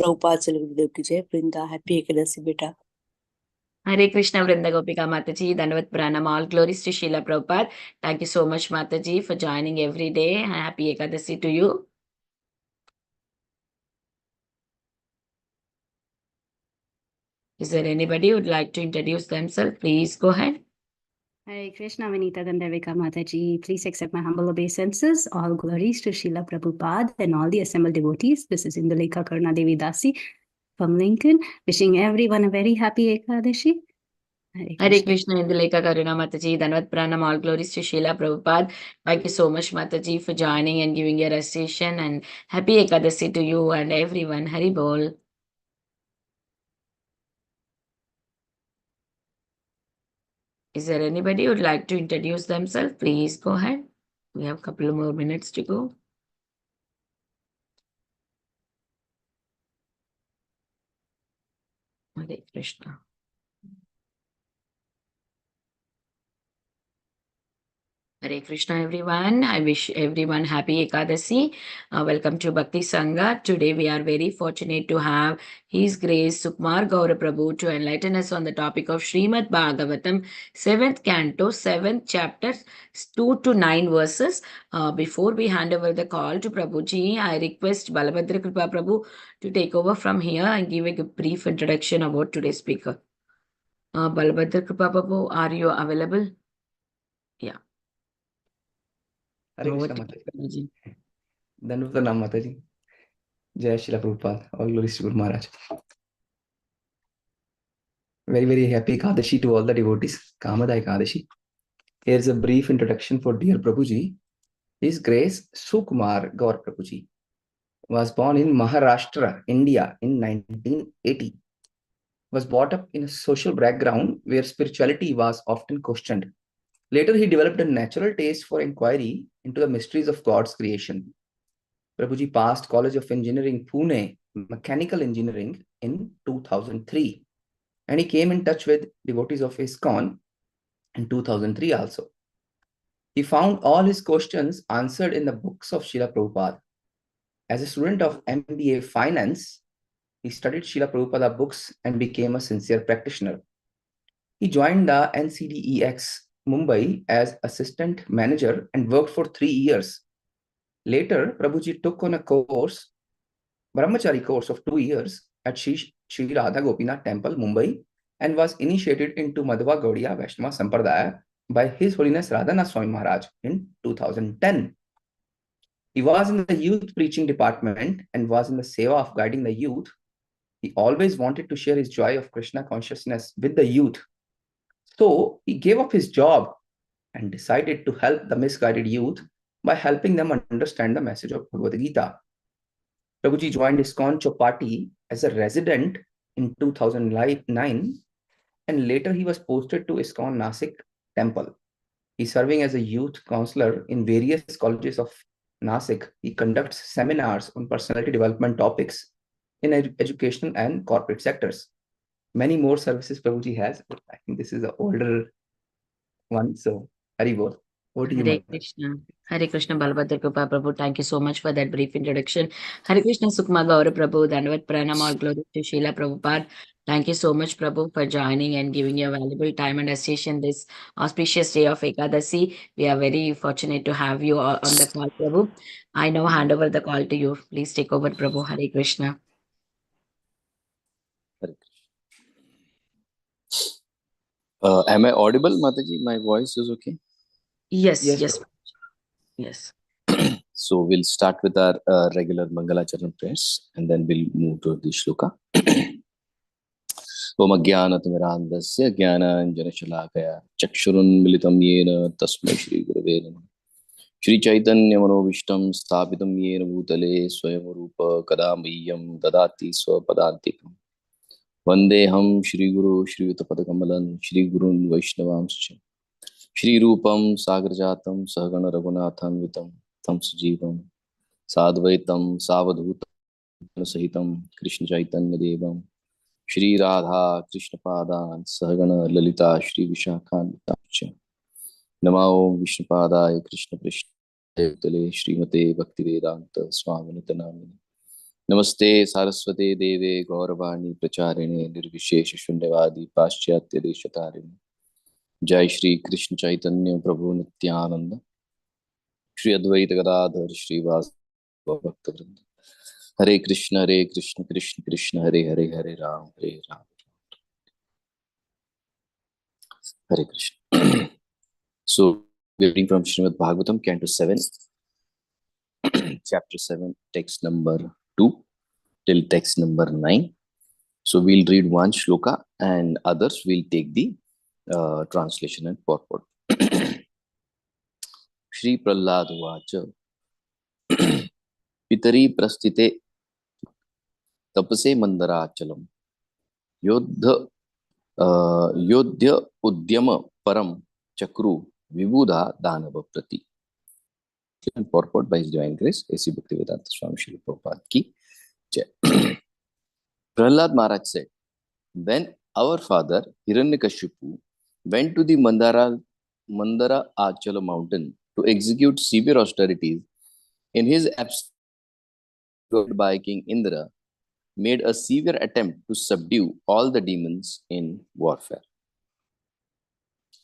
प्रभुपाद चलो गुरुदेव की जय। वृंदा हैप्पी एकादशी बेटा। Hare Krishna Vrinda Gopika Mataji, Dandavat Pranam, all glories to Srila Prabhupada. Thank you so much Mataji for joining every day. Happy Ekadasi to you. Is there anybody who would like to introduce themselves? Please go ahead. Hare Krishna, Vinita Dandavika Mataji. Please accept my humble obeisances. All glories to Srila Prabhupada and all the assembled devotees. This is Indulekha Karuna Devi Dasi from Lincoln, wishing everyone a very happy Ekadashi. Hare Krishna Indulekha Karuna Mataji, Dandavat Pranam, all glories to Srila Prabhupada. Thank you so much Mataji for joining and giving your recitation, and happy Ekadasi to you and everyone. Hari Bol. Is there anybody who would like to introduce themselves? Please go ahead. We have a couple of more minutes to go. Hare Krishna. Hare Krishna everyone. I wish everyone happy Ekadasi. Welcome to Bhakti Sangha. Today we are very fortunate to have His Grace Sukumar Gaur Prabhu to enlighten us on the topic of Srimad Bhagavatam, 7th canto, 7th chapter, 2 to 9 verses. Before we hand over the call to Prabhuji, I request Balabhadra Kripa Prabhu to take over from here and give a brief introduction about today's speaker. Balabhadra Kripa Prabhu, are you available? Yeah. हरे कृष्ण माताजी, धन्यवाद प्रणाम माताजी, जय Srila Prabhupada, all glories to Guru Maharaj. Very happy Ekadashi to all the devotees. Kamada Ekadashi. Here's a brief introduction for dear Prabhuji. His Grace Sukumar Gaur Prabhuji was born in Maharashtra, India in 1980. Was brought up in a social background where spirituality was often questioned. Later, he developed a natural taste for inquiry into the mysteries of God's creation. Prabhuji passed College of Engineering, Pune, Mechanical Engineering in 2003. And he came in touch with devotees of ISKCON in 2003 also. He found all his questions answered in the books of Srila Prabhupada. As a student of MBA Finance, he studied Srila Prabhupada books and became a sincere practitioner. He joined the NCDEX Mumbai as assistant manager and worked for 3 years. Later, Prabhuji took on a course, Brahmachari course of 2 years at Shri Radha Gopinath Temple, Mumbai, and was initiated into Madhva Gaudiya Vaishnava Sampradaya by His Holiness Radhanath Swami Maharaj in 2010. He was in the youth preaching department and was in the seva of guiding the youth. He always wanted to share his joy of Krishna consciousness with the youth. So he gave up his job and decided to help the misguided youth by helping them understand the message of Bhagavad Gita. Prabhuji joined ISKCON Chopati as a resident in 2009, and later he was posted to ISKCON Nasik Temple. He's serving as a youth counselor in various colleges of Nasik. He conducts seminars on personality development topics in educational and corporate sectors. Many more services Prabhuji has. I think this is the older one. So, Hari Bol. Over to you, Hare Krishna. Hare Krishna Balabhadra Kripa Prabhu. Thank you so much for that brief introduction. Hare Krishna Sukumar Gaur Prabhu. Dandavat Pranam, all glory to Srila Prabhupada. Thank you so much Prabhu for joining and giving your valuable time and association this auspicious day of Ekadasi. We are very fortunate to have you on the call Prabhu. I now hand over the call to you. Please take over Prabhu. Hare Krishna. Hare Krishna. Am I audible, Mataji? My voice is okay? Yes. So we'll start with our regular Mangalacharan prayers and then we'll move to the shloka. Om Ajnanatimmirandasya Jnananjanashalakaya Chakshurunmilitam Yena Tasmai Shri Gurave Namah. Shri Chaitanya Manovishtam Sthapitam Yena Bhutale Swayamrupa Kadambiyam Dadati Swapadantikam. Vandeham Shri Guru Shri Yutapadakambalan Shri Gurun Vaishnavamscha Shri Rupam Sagrajatam Sahagana Raghunatham Vitam Tam Sujivam Sadvaitam Savadhutam Sahitam Krishna Chaitanya Devam Shri Radha Krishna Padan Sahagana Lalita Shri Vishakhan Vitamcha Namao Vishnu Padaya Krishna Krishna Devtale Srimate Bhakti Vedanta Swami Nitanamini नमस्ते सारस्वते देवे गौरवाणी प्रचारिणे निर्विशेष शून्यवादी पाश्चात्य देशतारिणे जय श्री कृष्ण चैतन्य प्रभु नित्यानंद श्री अद्वैत गदाधर श्रीवास भक्तवृंद हरे कृष्ण कृष्ण कृष्ण हरे हरे हरे राम हरे Krishna. So we are reading from Srimad Bhagavatam, Canto 7, Chapter 7, text number 2 till text number 9. So we'll read one shloka and others will take the translation and purport. Shri Prahlad Vacha Pitari Prasthite Tapase Mandarachalam Yodhya Udyama Param Chakru Vibudha Danava Prati. And purport by His Divine Grace, A.C. Bhaktivedanta Swami Srila Prabhupada Ki Jai. Prahlad Maharaj said, when our father Hiranyakashipu went to the Mandara Achala mountain to execute severe austerities, in his absence, by King Indra, made a severe attempt to subdue all the demons in warfare.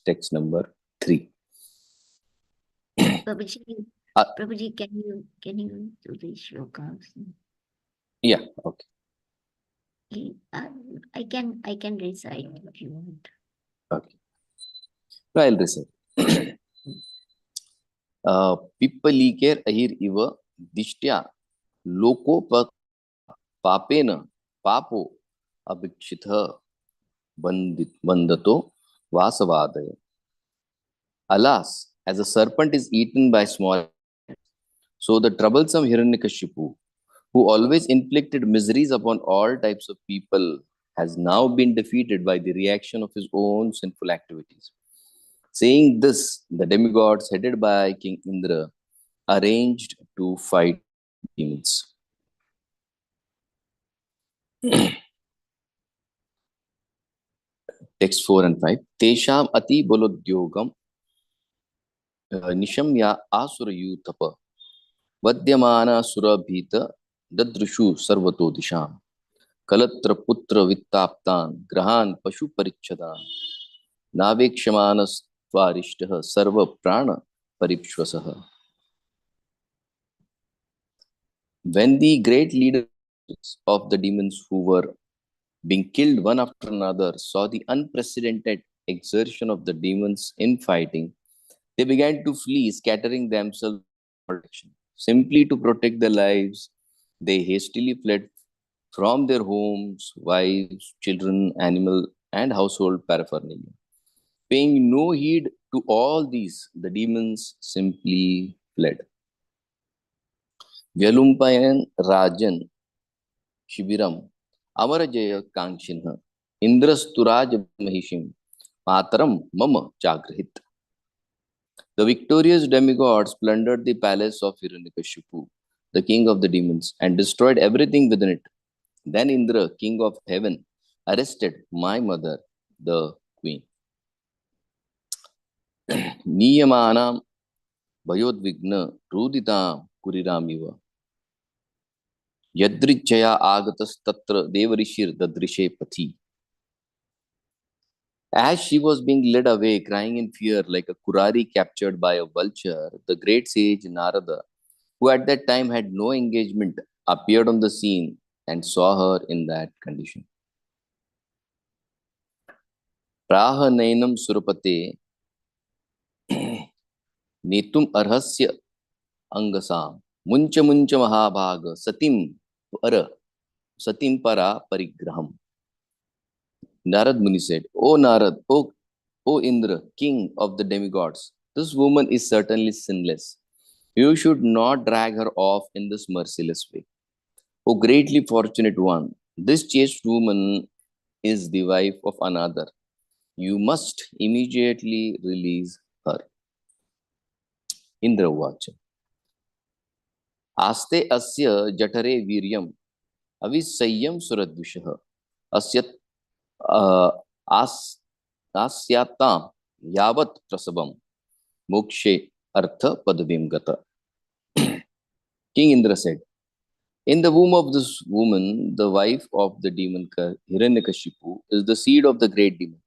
Text number 3. Prabhuji, can you do the shlokas? Yeah, okay. I can recite if you want. Okay. So I'll recite. Pippaliker ahir iva dishtya loko papena papo abhikshitha bandato vasavadaya. Alas, as a serpent is eaten by small, so the troublesome Hiranyakashipu, who always inflicted miseries upon all types of people, has now been defeated by the reaction of his own sinful activities. Saying this, the demigods headed by King Indra arranged to fight demons. Text 4 and 5. Tesham ati bolodyogam nishamya asurayutapa vadyamana surabhita dadrushu sarvato disham kalatra putra vittaptan grahan pashu parichadan navekshamana svarishtah sarva prana paripshvasaha. When the great leaders of the demons who were being killed one after another saw the unprecedented exertion of the demons in fighting, they began to flee, scattering themselves in all directions. Simply to protect their lives, they hastily fled from their homes, wives, children, animal, and household paraphernalia. Paying no heed to all these, the demons simply fled. Vyalumpayan Rajan Shibiram Amarajaya Kangshinha Indrasturaj Mahishim Mataram Mama Chagrahit. The victorious demigods plundered the palace of Hiranyakashipu, the king of the demons, and destroyed everything within it. Then Indra, king of heaven, arrested my mother, the queen. Niyamanam Bhayodvigna Ruditam Kuriramiva Yadrichaya Agatas Tatra Devarishir Dadrishe Pati. As she was being led away, crying in fear like a kurari captured by a vulture, the great sage Narada, who at that time had no engagement, appeared on the scene and saw her in that condition. Praha Nainam Surapate Netum Arhasya Angasam Muncha Muncha Mahabhaga Satim Para Parigraham. Narad Muni said, O Narad, O Indra, king of the demigods, this woman is certainly sinless. You should not drag her off in this merciless way. O greatly fortunate one, this chaste woman is the wife of another. You must immediately release her. Indra Vacha. Aste asya jatare viryam avisayyam suradvishaha asyat asyatam yavat prasabam mokshe artha padavim gata. King Indra said, In the womb of this woman, the wife of the demon Hiranyakashipu is the seed of the great demon.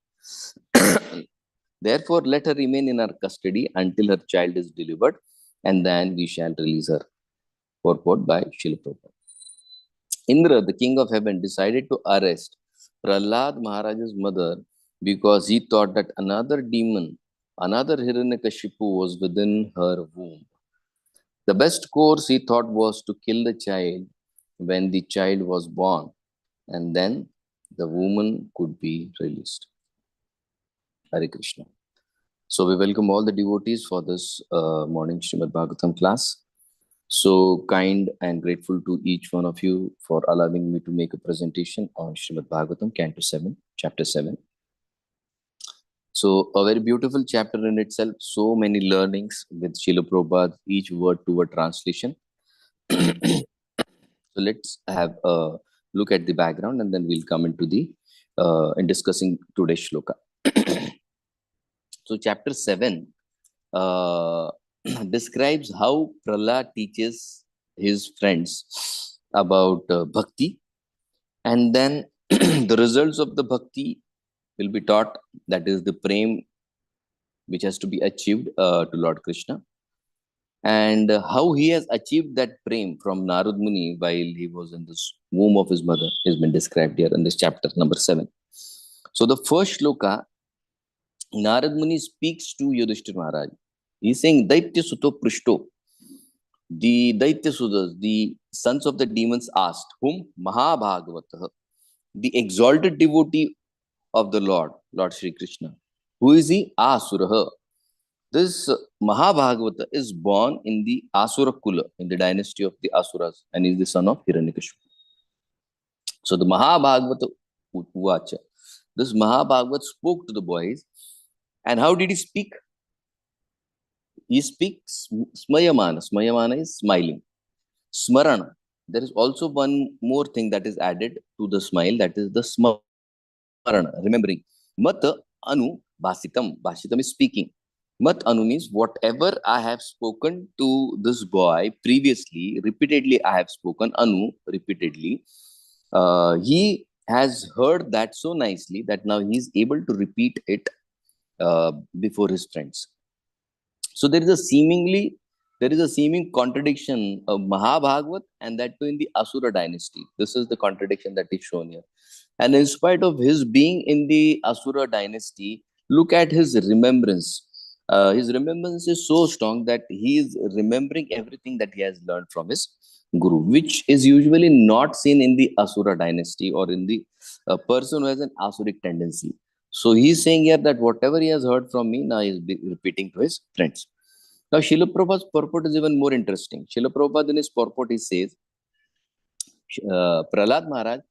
Therefore, let her remain in our custody until her child is delivered, and then we shall release her. Purport by Srila Prabhupada. Indra, the king of heaven, decided to arrest Prahlad Maharaj's mother because he thought that another demon, another Hiranyakashipu, was within her womb. The best course he thought was to kill the child when the child was born, and then the woman could be released. Hare Krishna. So we welcome all the devotees for this morning Srimad Bhagavatam class. So kind and grateful to each one of you for allowing me to make a presentation on Srimad Bhagavatam, Canto 7, Chapter 7. So a very beautiful chapter in itself, so many learnings with Srila Prabhupada, each word to word translation. So let's have a look at the background and then we'll come into the in discussing today's shloka. So chapter 7 describes how Prahlad teaches his friends about bhakti, and then the results of the bhakti will be taught, that is the prem which has to be achieved to Lord Krishna, and how he has achieved that prem from Narad Muni while he was in this womb of his mother has been described here in this chapter number 7. So the first shloka, Narad Muni speaks to Yudhishthira Maharaj. He's saying, Daitya Suto Prishto. The Daitya Sudas, the sons of the demons, asked, whom? Mahabhagavata, the exalted devotee of the Lord Sri Krishna. Who is he? Asuraha. This Mahabhagavata is born in the Asura Kula, in the dynasty of the Asuras, and is the son of Hiranyakashipu. So the Mahabhagavata Uvacha, this Mahabhagavat spoke to the boys, and how did he speak? He speaks Smayamana. Smayamana is smiling. Smarana. There is also one more thing that is added to the smile, that is the Smarana, remembering. Mat Anu Bhasitam. Bhasitam is speaking. Mat Anu means whatever I have spoken to this boy previously, repeatedly I have spoken, Anu, repeatedly. He has heard that so nicely that now he is able to repeat it before his friends. So there is a seeming contradiction of Mahabhagavat, and that too in the Asura dynasty. This is the contradiction that is shown here. And in spite of his being in the Asura dynasty, look at his remembrance. His remembrance is so strong that he is remembering everything that he has learned from his guru, which is usually not seen in the Asura dynasty or in the person who has an Asuric tendency. So he is saying here that whatever he has heard from me, now he is repeating to his friends. Now Srila Prabhupada's purport is even more interesting. Srila Prabhupada in his purport, he says, Prahlad Maharaj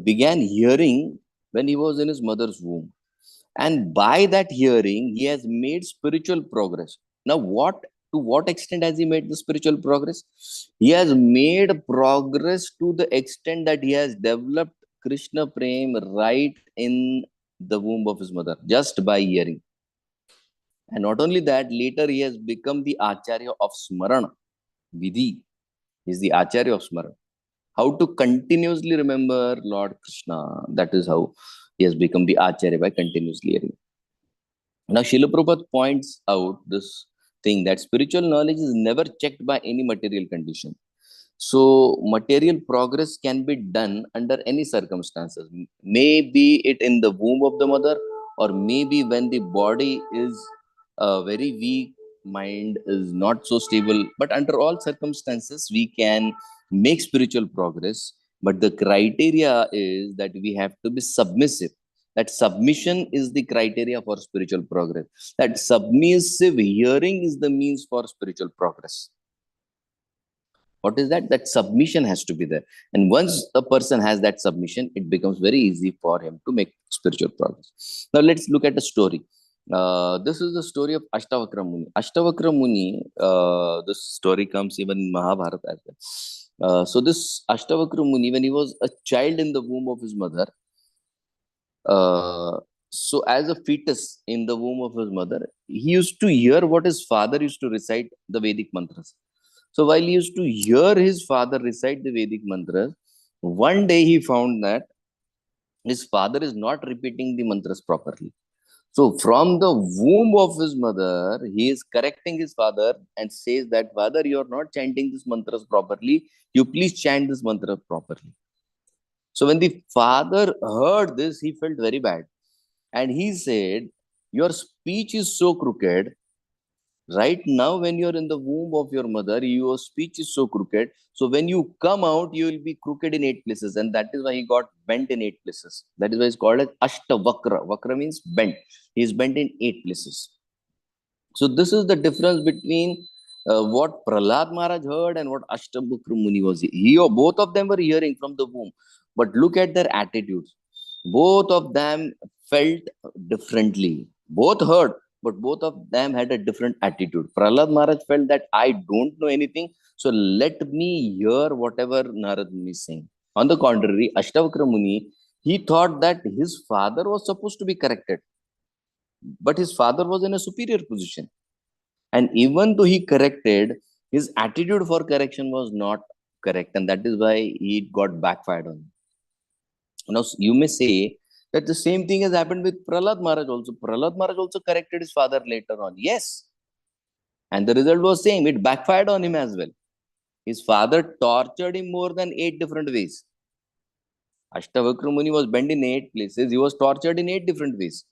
began hearing when he was in his mother's womb. And by that hearing, he has made spiritual progress. Now, to what extent has he made the spiritual progress? He has made progress to the extent that he has developed Krishna Prem right in the womb of his mother, just by hearing. And not only that, later he has become the Acharya of Smarana. Vidhi is the Acharya of Smarana. How to continuously remember Lord Krishna. That is how he has become the Acharya, by continuously hearing. Now, Srila Prabhupada points out this thing that spiritual knowledge is never checked by any material condition. So, material progress can be done under any circumstances. Maybe it in the womb of the mother, or maybe when the body is very weak, mind is not so stable. But under all circumstances, we can make spiritual progress. But the criteria is that we have to be submissive. That submission is the criteria for spiritual progress. That submissive hearing is the means for spiritual progress. What is that? That submission has to be there. And once a person has that submission, it becomes very easy for him to make spiritual progress. Now let's look at a story. This is the story of Ashtavakra Muni. Ashtavakra Muni, this story comes even in Mahabharata as well. So this Ashtavakra Muni, when he was a child in the womb of his mother, so as a fetus in the womb of his mother, he used to hear what his father used to recite, the Vedic mantras. So while he used to hear his father recite the Vedic mantras, one day he found that his father is not repeating the mantras properly. So from the womb of his mother, he is correcting his father and says that, Father, you are not chanting this mantras properly. You please chant this mantra properly. So when the father heard this, he felt very bad. And he said, your speech is so crooked. Right now, when you're in the womb of your mother, your speech is so crooked. So when you come out, you will be crooked in 8 places. And that is why he got bent in 8 places. That is why it's called as Ashtavakra. Vakra means bent. He is bent in 8 places. So this is the difference between what Prahlad Maharaj heard and what Ashtavakra Muni was. Both of them were hearing from the womb. But look at their attitudes. Both of them felt differently. Both heard, but both of them had a different attitude. Prahlad Maharaj felt that I don't know anything, so let me hear whatever Narad Muni is saying. On the contrary, Ashtavakra Muni, he thought that his father was supposed to be corrected, but his father was in a superior position. And even though he corrected, his attitude for correction was not correct, and that is why he got backfired on him. Now, you may say that the same thing has happened with Prahlad Maharaj also. Prahlad Maharaj also corrected his father later on. Yes. And the result was same. It backfired on him as well. His father tortured him more than 8 different ways. Ashtavakra Muni was bent in 8 places. He was tortured in 8 different ways.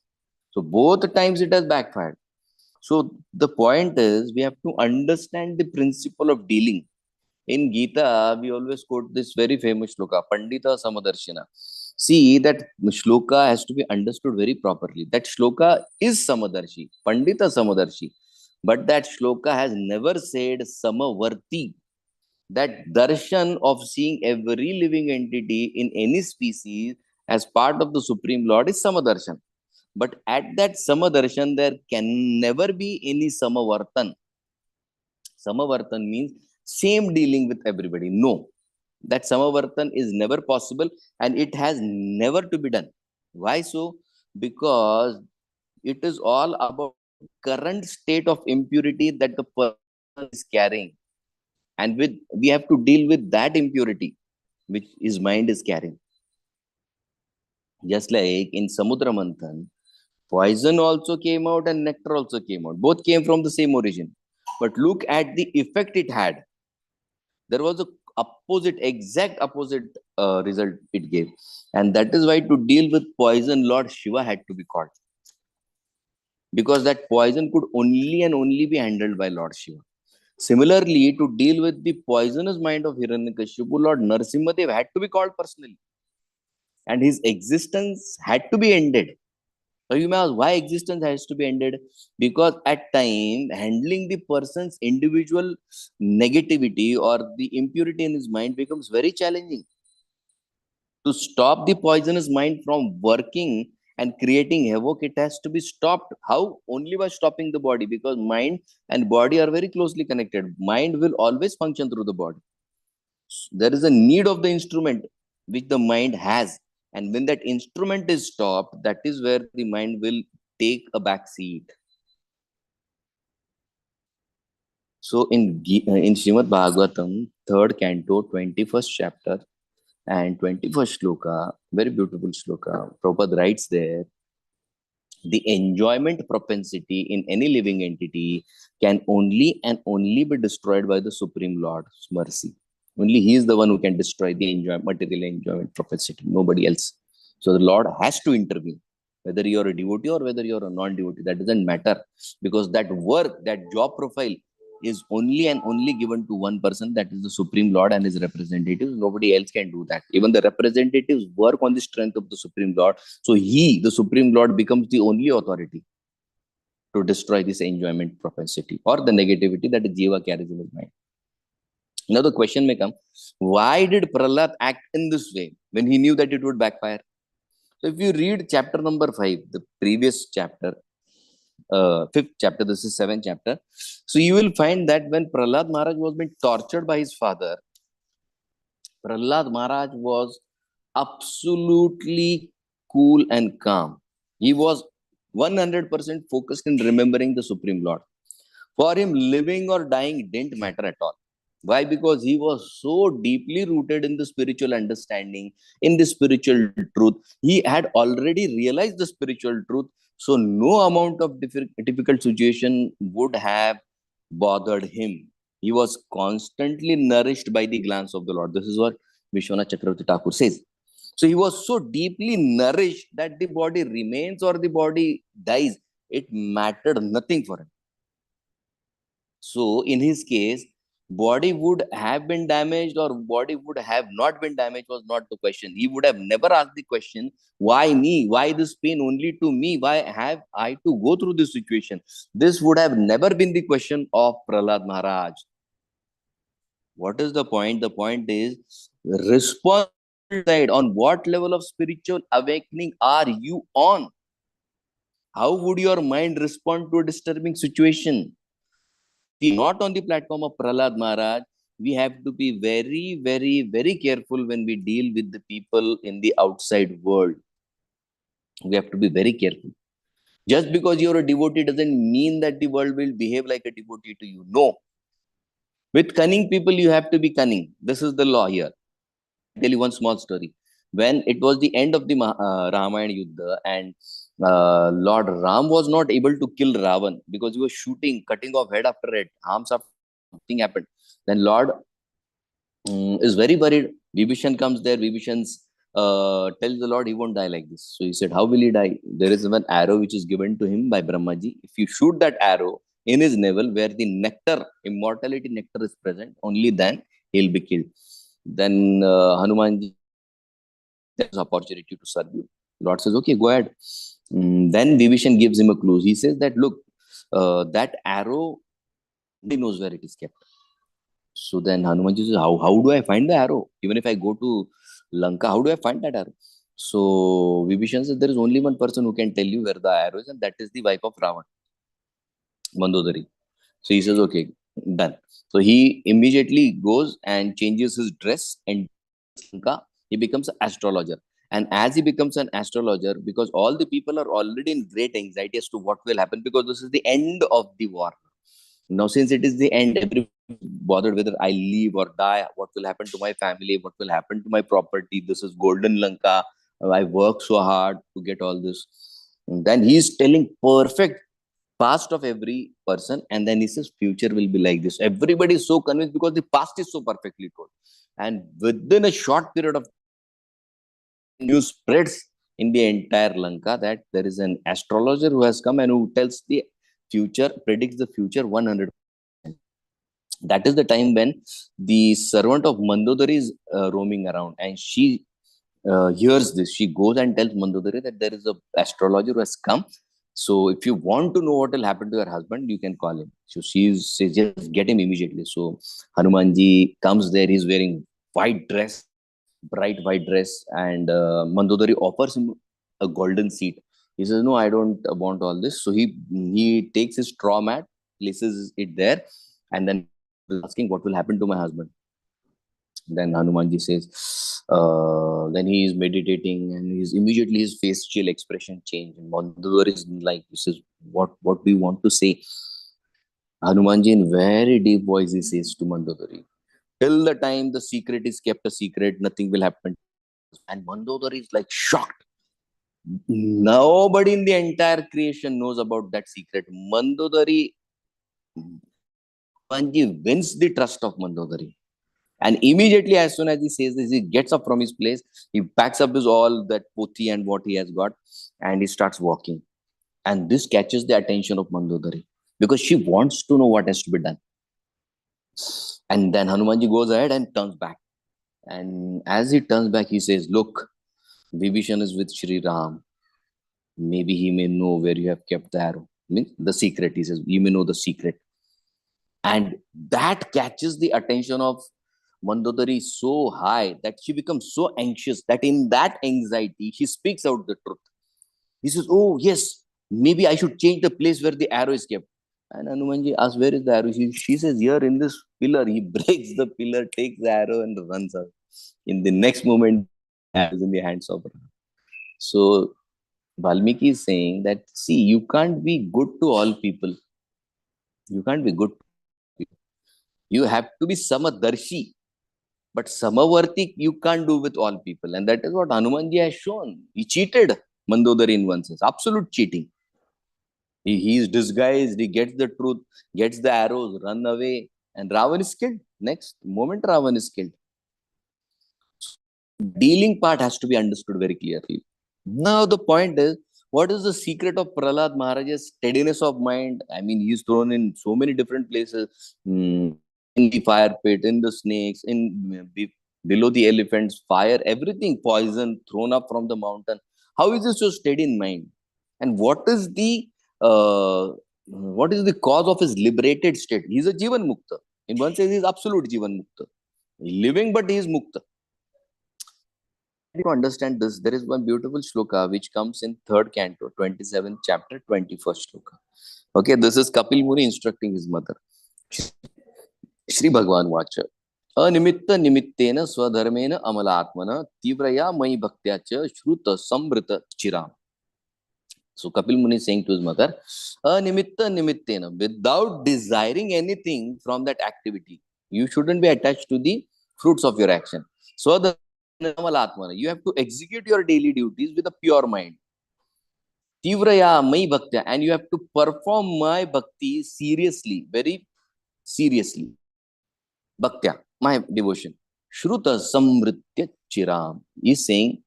So both times it has backfired. So the point is, we have to understand the principle of dealing. In Gita, we always quote this very famous shloka, Pandita Samadarshina. See, that shloka has to be understood very properly. That shloka is Samadarshi, Pandita Samadarshi. But that shloka has never said Samavarti. That darshan of seeing every living entity in any species as part of the Supreme Lord is Samadarshan. But at that Samadarshan, there can never be any Samavartan. Samavartan means same dealing with everybody. No, that Samavartan is never possible and it has never to be done. Why so? Because it is all about current state of impurity that the person is carrying. And we have to deal with that impurity which his mind is carrying. Just like in Samudra Manthan, poison also came out and nectar also came out. Both came from the same origin. But look at the effect it had. There was a exact opposite result it gave. And that is why to deal with poison, Lord Shiva had to be called. Because that poison could only and only be handled by Lord Shiva. Similarly, to deal with the poisonous mind of Hiranyakashipu, Lord Narasimhadev had to be called personally. And his existence had to be ended. So you may ask, why existence has to be ended? Because at time, handling the person's individual negativity or the impurity in his mind becomes very challenging. To stop the poisonous mind from working and creating havoc, it has to be stopped. How? Only by stopping the body, because mind and body are very closely connected. Mind will always function through the body. There is a need of the instrument which the mind has. And when that instrument is stopped, that is where the mind will take a back seat. So in Srimad Bhagavatam, 3rd canto, 21st chapter and 21st shloka, very beautiful shloka, Prabhupada writes there, the enjoyment propensity in any living entity can only and only be destroyed by the Supreme Lord's mercy. Only He is the one who can destroy the material enjoyment propensity, nobody else. So the Lord has to intervene. Whether you're a devotee or whether you're a non-devotee, that doesn't matter. Because that work, that job profile is only and only given to one person, that is the Supreme Lord and his representatives. Nobody else can do that. Even the representatives work on the strength of the Supreme Lord. So He, the Supreme Lord, becomes the only authority to destroy this enjoyment propensity or the negativity that the Jiva carries in his mind. Now the question may come, why did Prahlad act in this way when he knew that it would backfire? So if you read chapter number 5, the previous chapter, 5th chapter, this is 7th chapter. So you will find that when Prahlad Maharaj was being tortured by his father, Prahlad Maharaj was absolutely cool and calm. He was 100% focused in remembering the Supreme Lord. For him, living or dying didn't matter at all. Why? Because he was so deeply rooted in the spiritual understanding, in the spiritual truth. He had already realized the spiritual truth. So no amount of difficult situation would have bothered him. He was constantly nourished by the glance of the Lord. This is what Vishwanath Chakravarti Thakur says. So he was so deeply nourished that the body remains or the body dies, it mattered nothing for him. So in his case, body would have been damaged or body would have not been damaged was not the question. He would have never asked the question, why me? Why this pain only to me? Why have I to go through this situation? This would have never been the question of Prahlad Maharaj. What is the point? The point is response side. On what level of spiritual awakening are you on? How would your mind respond to a disturbing situation? Not on the platform of Prahlad Maharaj, we have to be very, very, very careful when we deal with the people in the outside world. We have to be very careful. Just because you're a devotee doesn't mean that the world will behave like a devotee to you. No. With cunning people, you have to be cunning. This is the law here. I'll tell you one small story. When it was the end of the Ramayana Yuddha and Lord Ram was not able to kill Ravan because he was shooting, cutting off head after head, arms after something happened. Then Lord is very worried. Vibhishan comes there. Vibhishan tells the Lord he won't die like this. So he said, how will he die? There is one arrow which is given to him by Brahmaji. If you shoot that arrow in his navel where the nectar, immortality nectar is present, only then he'll be killed. Then Hanumanji has opportunity to serve you. Lord says, okay, go ahead. Then Vibhishan gives him a clue. He says that, look, that arrow, nobody knows where it is kept. So then Hanumanji says, how do I find the arrow? Even if I go to Lanka, how do I find that arrow? So Vibhishan says, there is only one person who can tell you where the arrow is, and that is the wife of Ravan, Mandodari. So he says, okay, done. So he immediately goes and changes his dress and he becomes an astrologer. And as he becomes an astrologer, because all the people are already in great anxiety as to what will happen, because this is the end of the war. Now, since it is the end, everybody is bothered whether I live or die, what will happen to my family, what will happen to my property. This is Golden Lanka. I work so hard to get all this. And then he is telling perfect past of every person, and then he says future will be like this. Everybody is so convinced because the past is so perfectly told. And within a short period of news spreads in the entire Lanka that there is an astrologer who has come and who tells the future, predicts the future 100%. That is the time when the servant of Mandodari is roaming around, and she hears this. She goes and tells Mandodari that there is an astrologer who has come. So if you want to know what will happen to your husband, you can call him. So she says, just get him immediately. So Hanumanji comes there. He's wearing white dress, bright white dress, and Mandodari offers him a golden seat. He says, no, I don't want all this. So he takes his straw mat, places it there, and then asking what will happen to my husband. Then Hanumanji says, then he is meditating, and he's immediately his facial expression changed. And Mandodari is like, he says, what do you want to say? Hanumanji in very deep voice he says to Mandodari, till the time the secret is kept a secret, nothing will happen. And Mandodari is like shocked. Nobody in the entire creation knows about that secret. Hanumanji wins the trust of Mandodari. And immediately, as soon as he says this, he gets up from his place, he packs up his all that poti and what he has got, and he starts walking. And this catches the attention of Mandodari because she wants to know what has to be done. And then Hanumanji goes ahead and turns back. And as he turns back, he says, look, Vibhishan is with Shri Ram. Maybe he may know where you have kept the arrow. Means the secret, he says, you may know the secret. And that catches the attention of Mandodari so high that she becomes so anxious that in that anxiety, she speaks out the truth. He says, oh, yes, maybe I should change the place where the arrow is kept. And Hanumanji asks, where is the arrow? She says, here in this pillar. He breaks the pillar, takes the arrow and runs out. In the next moment, the arrow is in the hands of Ram. So Valmiki is saying that, see, you can't be good to all people. You can't be good. You have to be Samadarshi. But Samavarti you can't do with all people. And that is what Hanumanji has shown. He cheated Mandodari in one sense. Absolute cheating. He is disguised. He gets the truth, gets the arrows, run away. And Ravan is killed. Next moment, Ravan is killed. Dealing part has to be understood very clearly. Now the point is, what is the secret of Prahlad Maharaj's steadiness of mind? I mean, he's thrown in so many different places, in the fire pit, in the snakes, below the elephants, fire, everything, poison thrown up from the mountain. How is he so steady in mind? And what is the cause of his liberated state? He's a Jivan Mukta. In one sense, he's absolute Jivan Mukta. Living, but he is Mukta. To understand this, there is one beautiful shloka which comes in 3rd canto, 27th chapter, 21st shloka. Okay, this is Kapil Muni instructing his mother. Shri Bhagavan Vacha. Animitta nimittena swadharmena amalatmana tivraya mai bhaktyacha shruta sambrita chiram. So Kapil Muni is saying to his mother, Animitta nimittena, without desiring anything from that activity. You shouldn't be attached to the fruits of your action. So you have to execute your daily duties with a pure mind. Tivraya mai bhaktya, and you have to perform my bhakti seriously, very seriously. Bhaktya, my devotion. Shruta samritya chiram is saying,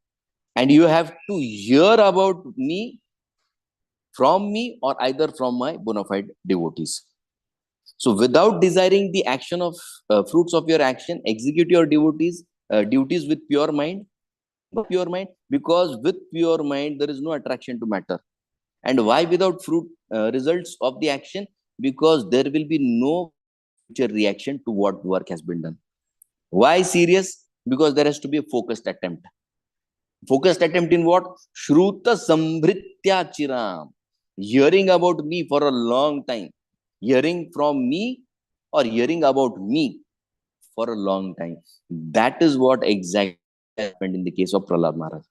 and you have to hear about me from me or either from my bona fide devotees. So without desiring the action of fruits of your action, execute your duties with pure mind. Pure mind, because with pure mind there is no attraction to matter. And why without fruit results of the action? Because there will be no future reaction to what work has been done. Why serious? Because there has to be a focused attempt. Focused attempt in what? Shruta sambhritya chiram. Hearing about me for a long time. Hearing from me or hearing about me for a long time. That is what exactly happened in the case of Prahlad Maharaj.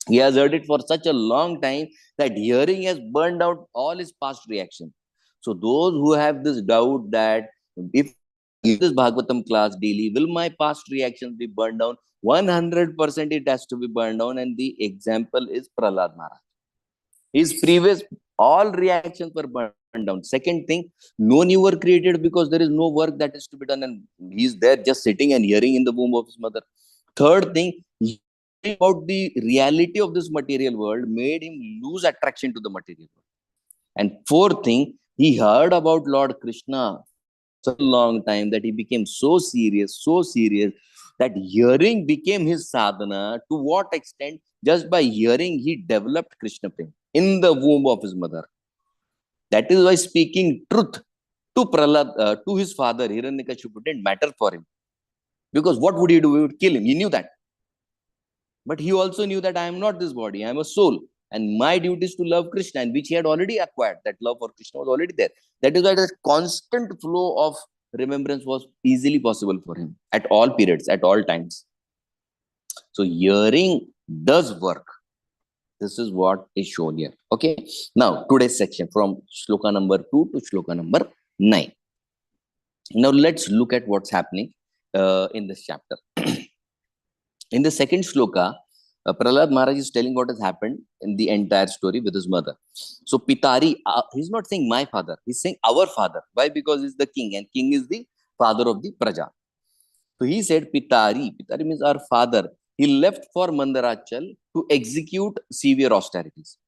He has heard it for such a long time that hearing has burned out all his past reactions. So those who have this doubt that if this Bhagavatam class daily, will my past reactions be burned down? 100% it has to be burned down, and the example is Prahlad Maharaj. His previous all reactions were burned down. Second thing, no new work created because there is no work that is to be done, and he's there just sitting and hearing in the womb of his mother. Third thing, about the reality of this material world made him lose attraction to the material world. And fourth thing, he heard about Lord Krishna for a long time that he became so serious that hearing became his sadhana. To what extent? Just by hearing, he developed Krishna prema in the womb of his mother. That is why speaking truth to Prahlad, to his father, Hiranyakashipu, didn't matter for him. Because what would he do? He would kill him. He knew that. But he also knew that I am not this body, I am a soul. And my duty is to love Krishna, and which he had already acquired. That love for Krishna was already there. That is why the constant flow of remembrance was easily possible for him at all periods, at all times. So hearing does work. This is what is shown here. Okay. Now, today's section from shloka number 2 to shloka number 9. Now, let's look at what's happening in this chapter. In the second shloka, Prahlad Maharaj is telling what has happened in the entire story with his mother. So Pitari, he's not saying my father, he's saying our father. Why? Because he's the king, and king is the father of the Praja. So he said Pitari means our father. He left for Mandarachal to execute severe austerities.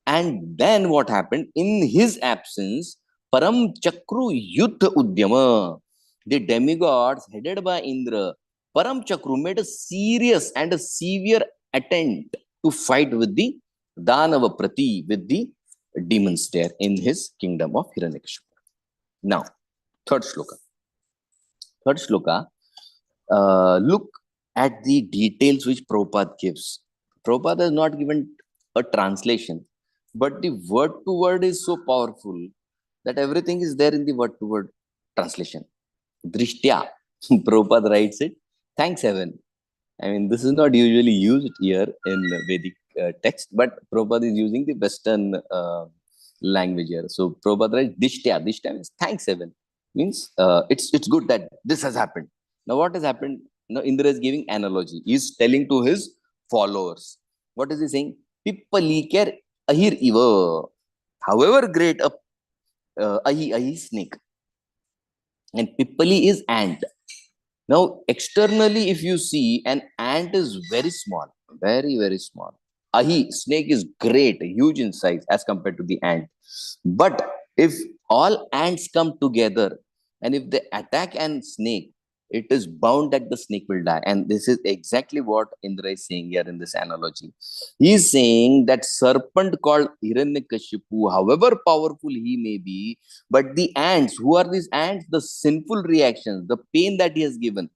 And then what happened? In his absence, Param Chakru Yuddha Udyama, the demigods headed by Indra, Param Chakru made a serious and a severe attempt to fight with the Danava Prati, with the demons there in his kingdom of Hiranyakashipu. Now, third shloka. Look at the details which Prabhupada gives. Prabhupada has not given a translation, but the word to word is so powerful that everything is there in the word to word translation. Drishtya, Prabhupada writes it, thanks heaven. I mean, this is not usually used here in Vedic text, but Prabhupada is using the Western language here. So Prabhupada writes Drishtya. Drishtya means thanks heaven. Means it's good that this has happened. Now what has happened? Now Indra is giving analogy. He is telling to his followers. What is he saying? Pippaliker ahir iva. However great a ahi snake, and pippali is ant. Now externally, if you see, an ant is very small, very very small. Ahi snake is great, huge in size as compared to the ant. But if all ants come together and if they attack an snake, it is bound that the snake will die. And this is exactly what Indra is saying here in this analogy. He is saying that serpent called Hiranyakashipu, however powerful he may be, but the ants, who are these ants? The sinful reactions, the pain that he has given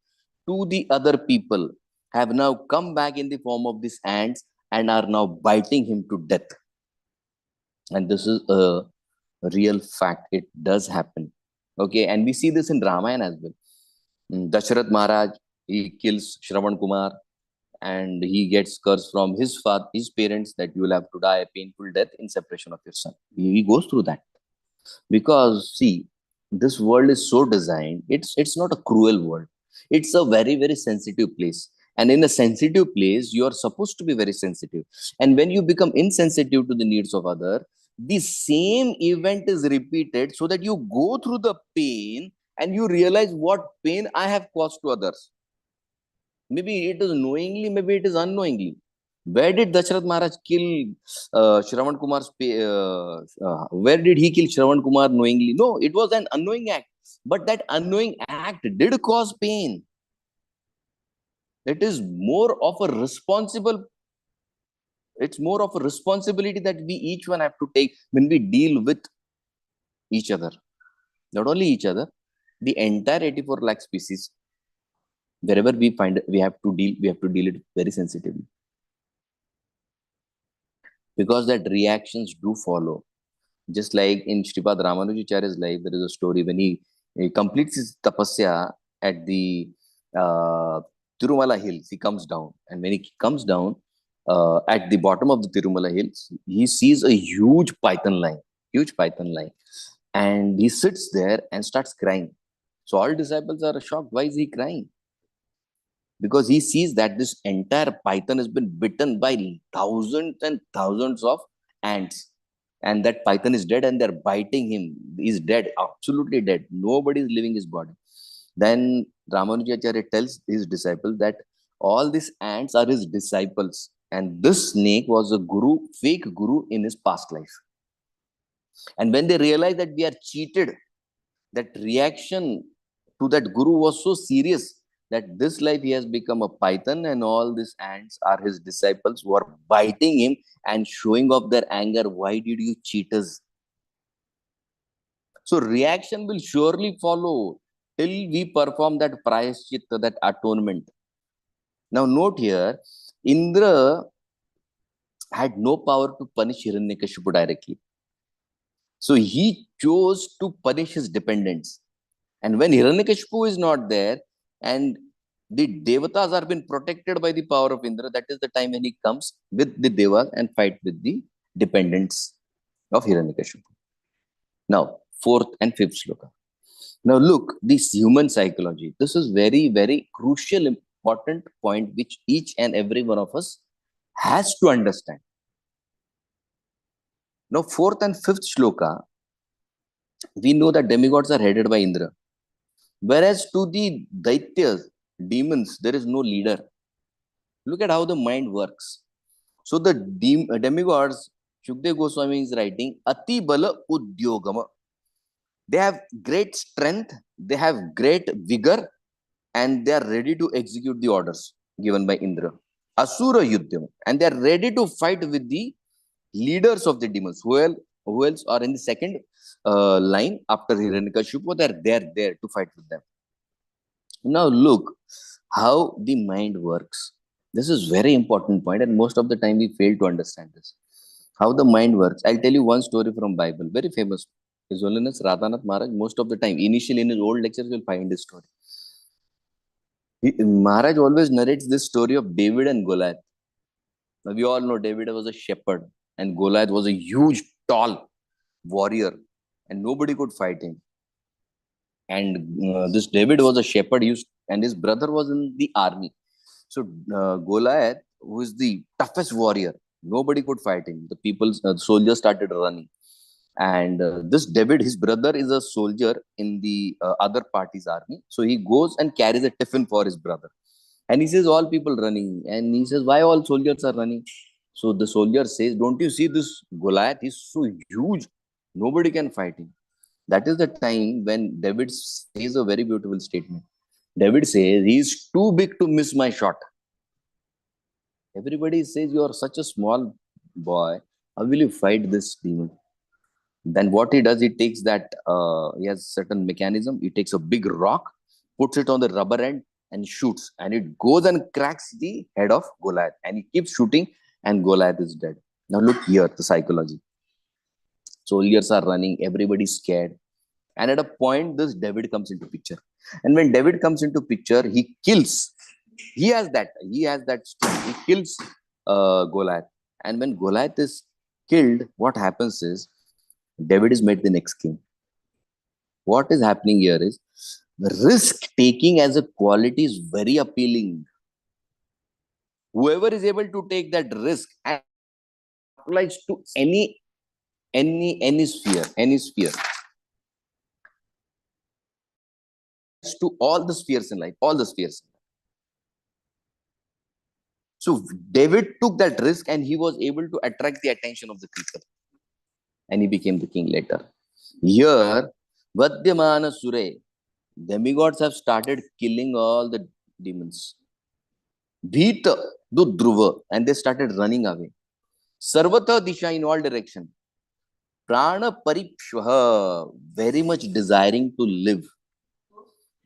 to the other people have now come back in the form of these ants and are now biting him to death. And this is a real fact. It does happen. Okay, and we see this in Ramayana as well. Dasharath Maharaj, he kills Shravan Kumar, and he gets curse from his father, his parents, that you will have to die a painful death in separation of your son. He goes through that because see, this world is so designed. It's not a cruel world. It's a very very sensitive place, and in a sensitive place, you are supposed to be very sensitive. And when you become insensitive to the needs of other, the same event is repeated, so that you go through the pain and you realize what pain I have caused to others. Maybe it is knowingly, maybe it is unknowingly. Where did Dasharath Maharaj kill Shravan Kumar's? Where did he kill Shravan Kumar knowingly? No, it was an unknowing act. But that unknowing act did cause pain. It is more of a responsible. It's more of a responsibility that we each one have to take when we deal with each other. Not only each other, the entire 84 lakh species. Wherever we find it, we have to deal it very sensitively. Because that reactions do follow. Just like in Sripad Ramanujacharya's life, there is a story when he completes his tapasya at the Tirumala hills. He comes down, and when he comes down at the bottom of the Tirumala hills, he sees a huge python line, and he sits there and starts crying. So all disciples are shocked. Why is he crying? Because he sees that this entire python has been bitten by thousands and thousands of ants, and that python is dead and they're biting him. He's dead, absolutely dead. Nobody is leaving his body. Then Ramanujacharya tells his disciples that all these ants are his disciples, and this snake was a guru, fake guru in his past life. And when they realize that we are cheated, that reaction to that guru was so serious that this life he has become a python, and all these ants are his disciples who are biting him and showing off their anger. Why did you cheat us? So reaction will surely follow till we perform that prayaschitta, that atonement. Now note here, Indra had no power to punish Hiranyakashipu directly. So he chose to punish his dependents. And when Hiranyakashipu is not there, and the devatas are being protected by the power of Indra, that is the time when he comes with the devas and fight with the dependents of Hiranyakashipu. Now, fourth and fifth shloka. Now look, this human psychology. This is very, very crucial, important point which each and every one of us has to understand. Now, fourth and fifth shloka, we know that demigods are headed by Indra. Whereas to the Daityas, demons, there is no leader. Look at how the mind works. So the demigods, Shukdev Goswami is writing, Ati Bala Udyogama. They have great strength, they have great vigor, and they are ready to execute the orders given by Indra. Asura Yudhyam. And they are ready to fight with the leaders of the demons. Who else are in the second line after Hiranyakashipu? They are there to fight with them. Now look how the mind works. This is very important point, and most of the time we fail to understand this. How the mind works. I'll tell you one story from Bible, very famous. His Holiness Radhanath Maharaj, most of the time, initially in his old lectures, you'll find this story. Maharaj always narrates this story of David and Goliath. Now we all know David was a shepherd, and Goliath was a huge, tall warrior, and nobody could fight him. And this David was a shepherd, and his brother was in the army. So Goliath, who is the toughest warrior, nobody could fight him. The soldiers started running. And this David, his brother, is a soldier in the other party's army. So he goes and carries a tiffin for his brother. And he says, all people running. And he says, why all soldiers are running? So the soldier says, don't you see this Goliath? He's so huge. Nobody can fight him. That is the time when David says a very beautiful statement. David says, he's too big to miss my shot. Everybody says, you are such a small boy. How will you fight this demon? Then what he does, he takes that, he has certain mechanism. He takes a big rock, puts it on the rubber end and shoots. And it goes and cracks the head of Goliath. And he keeps shooting and Goliath is dead. Now look here, the psychology. Soldiers are running, everybody's scared. And at a point, this David comes into picture. And when David comes into picture, he kills. He has that strength. He kills Goliath. And when Goliath is killed, what happens is, David is made the next king. What is happening here is, risk taking as a quality is very appealing. Whoever is able to take that risk and applies to any sphere, to all the spheres in life, So David took that risk and he was able to attract the attention of the people. And he became the king later. Here, Vadyamana Sure, demigods have started killing all the demons. Bhita, Dhruva, and they started running away. Sarvata Disha, in all direction. Prana Paripshvaha, very much desiring to live.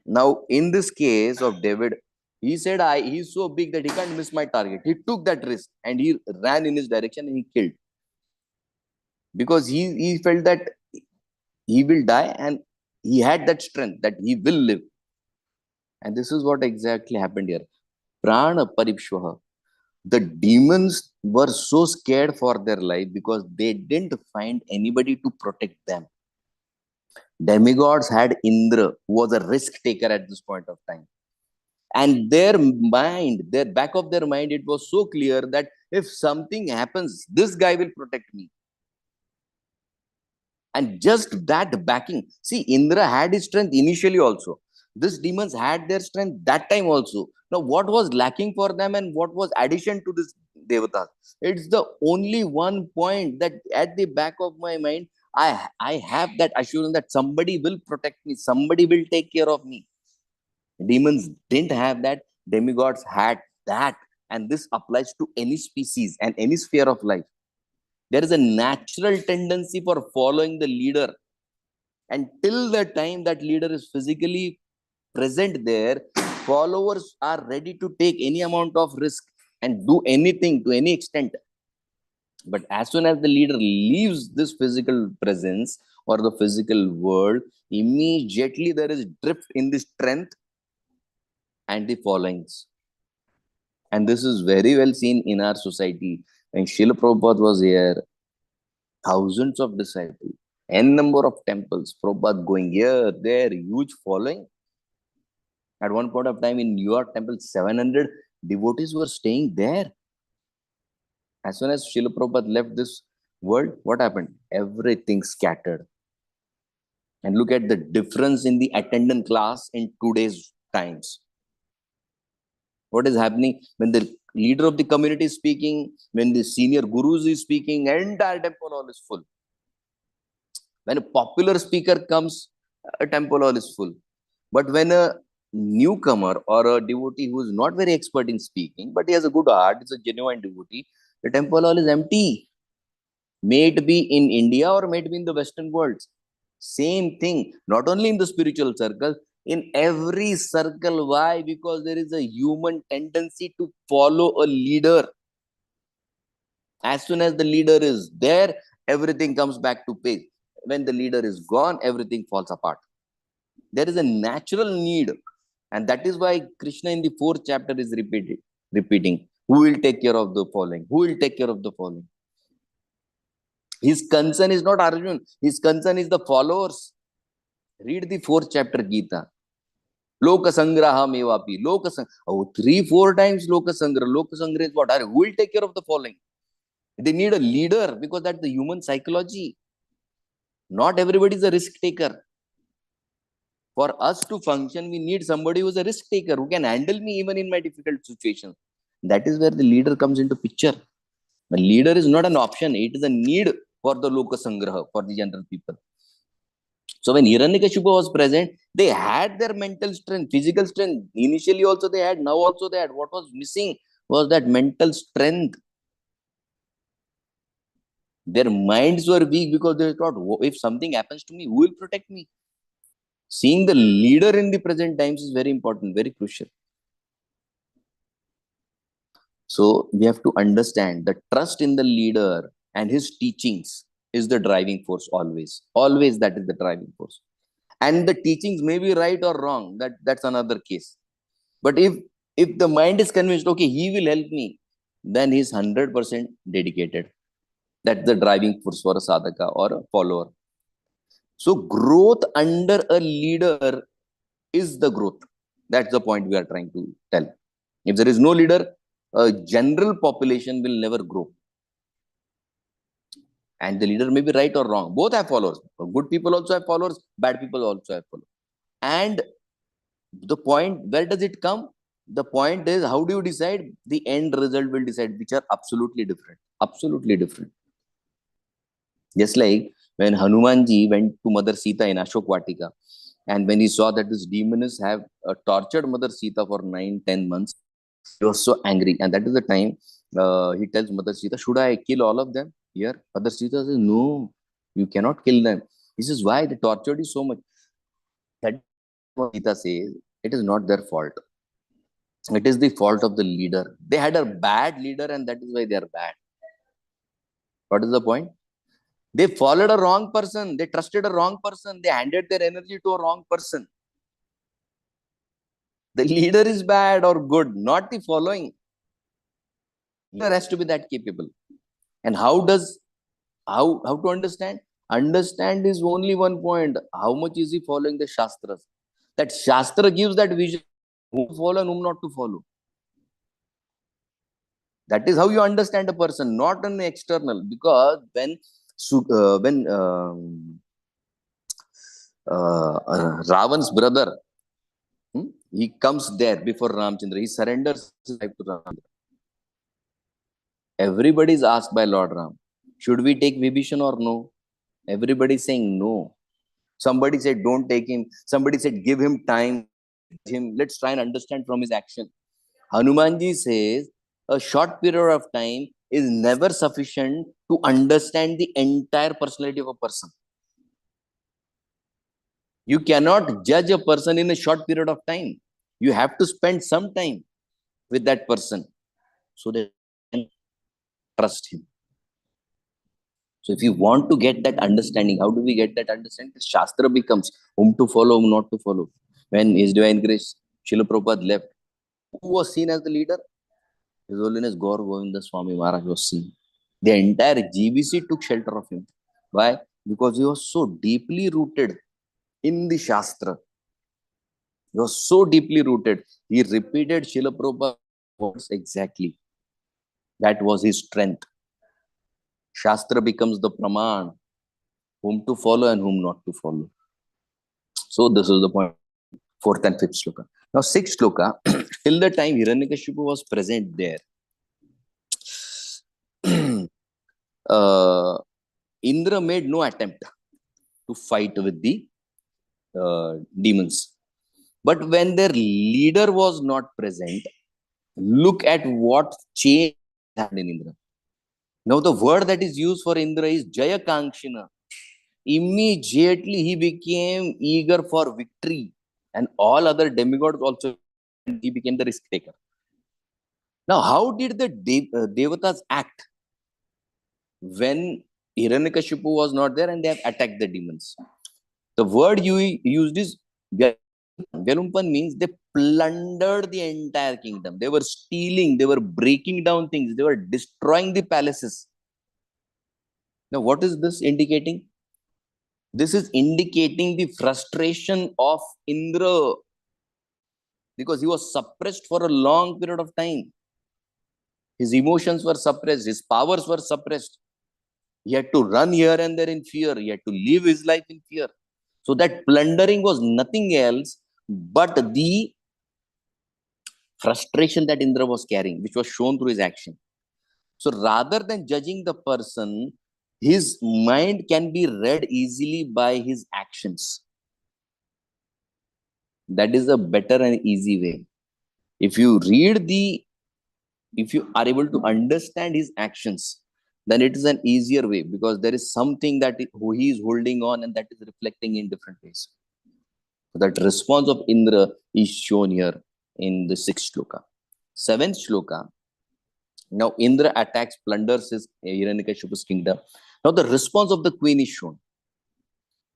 Now, in this case of David, he said, he's so big that he can't miss my target. He took that risk and he ran in his direction and he killed. Because he felt that he will die and he had that strength that he will live. And this is what exactly happened here. Prana Paripshvaha. The demons were so scared for their life because they didn't find anybody to protect them. Demigods had Indra, who was a risk taker at this point of time. And their back of their mind, it was so clear that if something happens, this guy will protect me. And just that backing. See, Indra had his strength initially also. These demons had their strength that time also. Now, what was lacking for them and what was addition to this Devatas? It's the only one point that at the back of my mind, I have that assurance that somebody will protect me. Somebody will take care of me. Demons didn't have that. Demigods had that. And this applies to any species and any sphere of life. There is a natural tendency for following the leader. And till the time that leader is physically present there, followers are ready to take any amount of risk and do anything to any extent. But as soon as the leader leaves this physical presence or the physical world, immediately there is drift in the strength and the followings. And this is very well seen in our society. When Srila Prabhupada was here, thousands of disciples, n number of temples, Prabhupada going here, there, huge following. At one point of time in New York temple, 700 devotees were staying there. As soon as Srila Prabhupada left this world, what happened? Everything scattered. And look at the difference in the attendant class in today's times. What is happening when the leader of the community is speaking, when the senior gurus is speaking, entire temple hall is full. When a popular speaker comes, a temple hall is full. But when a newcomer or a devotee who is not very expert in speaking, but he has a good heart, is a genuine devotee, the temple hall is empty. May it be in India or may it be in the Western world. Same thing, not only in the spiritual circle, in every circle. Why? Because there is a human tendency to follow a leader. As soon as the leader is there, everything comes back to pace. When the leader is gone, everything falls apart. There is a natural need. And that is why Krishna in the 4th chapter is repeating, who will take care of the following? Who will take care of the following? His concern is not Arjun. His concern is the followers. Read the 4th chapter Gita. Lokasangraha mevapi. Oh, 3-4 times Lokasangra. Lokasangra is what? Who will take care of the following? They need a leader because that's the human psychology. Not everybody is a risk taker. For us to function, we need somebody who is a risk taker, who can handle me even in my difficult situation. That is where the leader comes into picture. A leader is not an option. It is a need for the Lokasangraha, for the general people. So when Hiranyakashipu was present, they had their mental strength, physical strength. Initially also they had, now also they had. What was missing was that mental strength. Their minds were weak because they thought, if something happens to me, who will protect me? Seeing the leader in the present times is very important, very crucial. So we have to understand that trust in the leader and his teachings is the driving force always. Always that is the driving force. And the teachings may be right or wrong. That's another case. But if the mind is convinced, okay, he will help me, then he's 100% dedicated. That's the driving force for a sadhaka or a follower. So growth under a leader is the growth. That's the point we are trying to tell. If there is no leader, a general population will never grow. And the leader may be right or wrong. Both have followers. Good people also have followers. Bad people also have followers. And the point, where does it come? The point is, how do you decide? The end result will decide, which are absolutely different. Absolutely different. Just like when Hanumanji went to Mother Sita in Ashok Vatika, and when he saw that these demons have tortured Mother Sita for 9-10 months, he was so angry. And that is the time he tells Mother Sita, should I kill all of them here? Mother Sita says, no, you cannot kill them. He says, why? They tortured you so much. That Sita says, it is not their fault. It is the fault of the leader. They had a bad leader, and that is why they are bad. What is the point? They followed a wrong person. They trusted a wrong person. They handed their energy to a wrong person. The leader is bad or good, not the following. Leader has to be that capable. And how to understand? Understand is only one point. How much is he following the Shastras? That Shastra gives that vision, whom to follow and whom not to follow. That is how you understand a person, not an external. Because when Ravan's brother, he comes there before Ramchandra, he surrenders his life to Ramchandra. Everybody is asked by Lord Ram, should we take Vibhishan or no? Everybody is saying no. Somebody said, don't take him. Somebody said, give him time. Let's try and understand from his action. Hanumanji says, a short period of time is never sufficient to understand the entire personality of a person. You cannot judge a person in a short period of time. You have to spend some time with that person so that you can trust him. So if you want to get that understanding, how do we get that understanding? The Shastra becomes whom to follow, whom not to follow. When His Divine Grace, Srila Prabhupada left, who was seen as the leader? His Holiness Gaur Govinda Swami Maharaj was seen. The entire GBC took shelter of him. Why? Because he was so deeply rooted in the Shastra. He was so deeply rooted. He repeated Srila Prabhupada's words exactly. That was his strength. Shastra becomes the praman, whom to follow and whom not to follow. So this is the point, 4th and 5th sloka. Now 6th sloka, till the time Hiranyakashipu was present there, Indra made no attempt to fight with the demons. But when their leader was not present, look at what change happened in Indra. Now the word that is used for Indra is Jaya Kankshina. Immediately he became eager for victory, and all other demigods also, he became the risk taker. Now, how did the Devatas act when Hiranyakashipu was not there and they have attacked the demons? The word you used is Vyalumpan, means they plundered the entire kingdom. They were stealing, they were breaking down things, they were destroying the palaces. Now, what is this indicating? This is indicating the frustration of Indra, because he was suppressed for a long period of time. His emotions were suppressed, his powers were suppressed. He had to run here and there in fear. He had to live his life in fear. So that plundering was nothing else but the frustration that Indra was carrying, which was shown through his action. So rather than judging the person, his mind can be read easily by his actions. That is a better and easy way. If you are able to understand his actions, then it is an easier way, because there is something that he is holding on and that is reflecting in different ways. So that response of Indra is shown here in the 6th shloka. 7th shloka. Now Indra attacks, plunders his Hiranyakashipu's kingdom. Now the response of the queen is shown.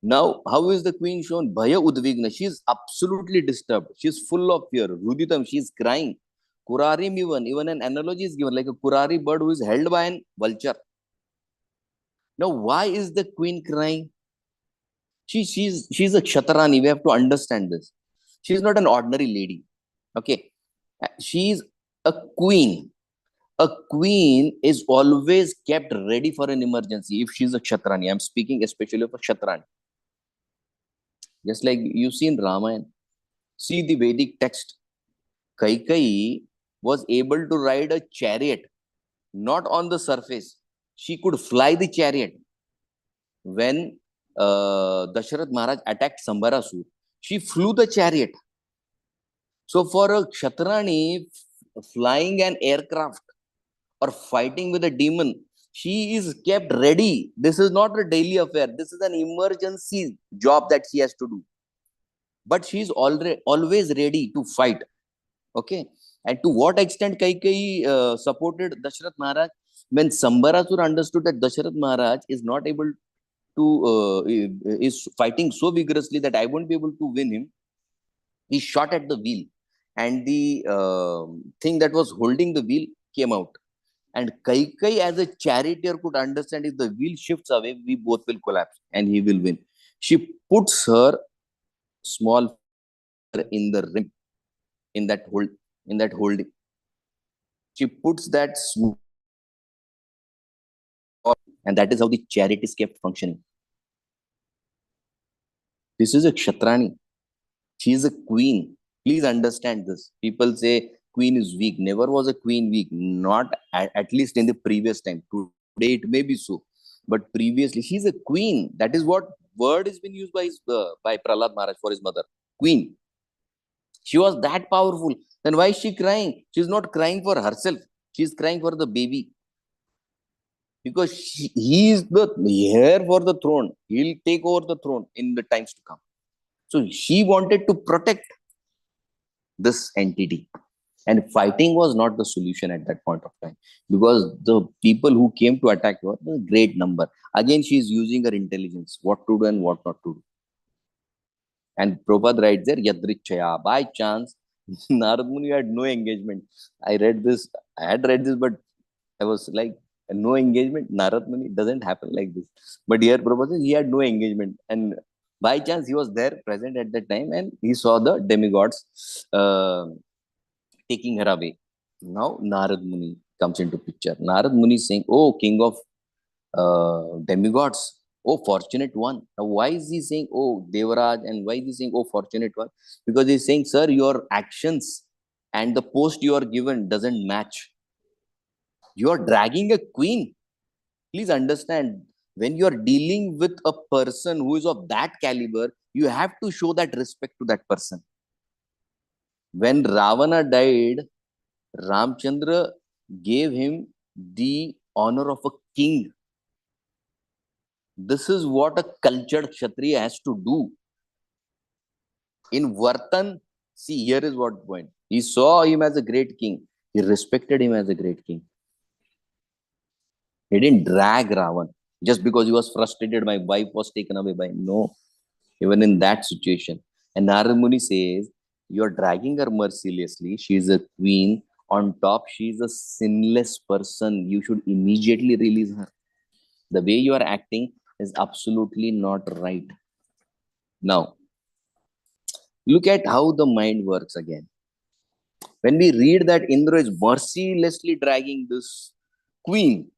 Now, how is the queen shown? Bhaya udvigna. She is absolutely disturbed. She is full of fear. Ruditam. She is crying. Kurarim even an analogy is given, like a kurari bird who is held by an vulture. Now, why is the queen crying? She's a Kshatrani. We have to understand this. She is not an ordinary lady. Okay. She is a queen. A queen is always kept ready for an emergency if she is a Kshatrani. I'm speaking especially of a Kshatrani. Just like you see in Ramayana. See the Vedic text. Kaikeyi was able to ride a chariot, not on the surface. She could fly the chariot. When Dasharath Maharaj attacked Sambarasur, she flew the chariot. So for a Kshatrani, flying an aircraft or fighting with a demon, she is kept ready. This is not a daily affair. This is an emergency job that she has to do. But she is always ready to fight. Okay. And to what extent Kaikeyi supported Dasharath Maharaj? When Sambarasur understood that Dasharath Maharaj is not able to, is fighting so vigorously that I won't be able to win him, he shot at the wheel. And the thing that was holding the wheel came out. And Kaikeyi as a charioteer could understand, if the wheel shifts away, we both will collapse and he will win. She puts her small in the rim, in that holding. She puts that small, and that is how the chariot is kept functioning. This is a Kshatrani. She is a queen. Please understand this. People say queen is weak. Never was a queen weak. Not at least in the previous time. Today it may be so, but previously she's a queen. That is what word has been used by Prahlad Maharaj for his mother. Queen. She was that powerful. Then why is she crying? She's not crying for herself. She's crying for the baby. Because he is the heir for the throne. He'll take over the throne in the times to come. So she wanted to protect this entity. And fighting was not the solution at that point of time, because the people who came to attack were a great number. Again, she is using her intelligence, what to do and what not to do. And Prabhupada writes there, Yadrichaya, by chance, Narad Muni had no engagement. I had read this, but I was like, no engagement. Narad Muni doesn't happen like this. But here Prabhupada says he had no engagement. And by chance, he was there present at that time and he saw the demigods taking her away. Now Narad Muni comes into picture. Narad Muni is saying, oh, king of demigods, oh, fortunate one. Now, why is he saying, oh, Devaraj, and why is he saying, oh, fortunate one? Because he's saying, sir, your actions and the post you are given doesn't match. You are dragging a queen. Please understand, when you are dealing with a person who is of that caliber, you have to show that respect to that person. When Ravana died, Ramchandra gave him the honor of a king. This is what a cultured Kshatriya has to do. In Vartan, see, here is what point. He saw him as a great king. He respected him as a great king. He didn't drag Ravan just because he was frustrated. My wife was taken away by him. No, even in that situation. And Narad Muni says, you are dragging her mercilessly. She is a queen. On top, she is a sinless person. You should immediately release her. The way you are acting, is absolutely not right. Now, look at how the mind works again. When we read that Indra is mercilessly dragging this queen,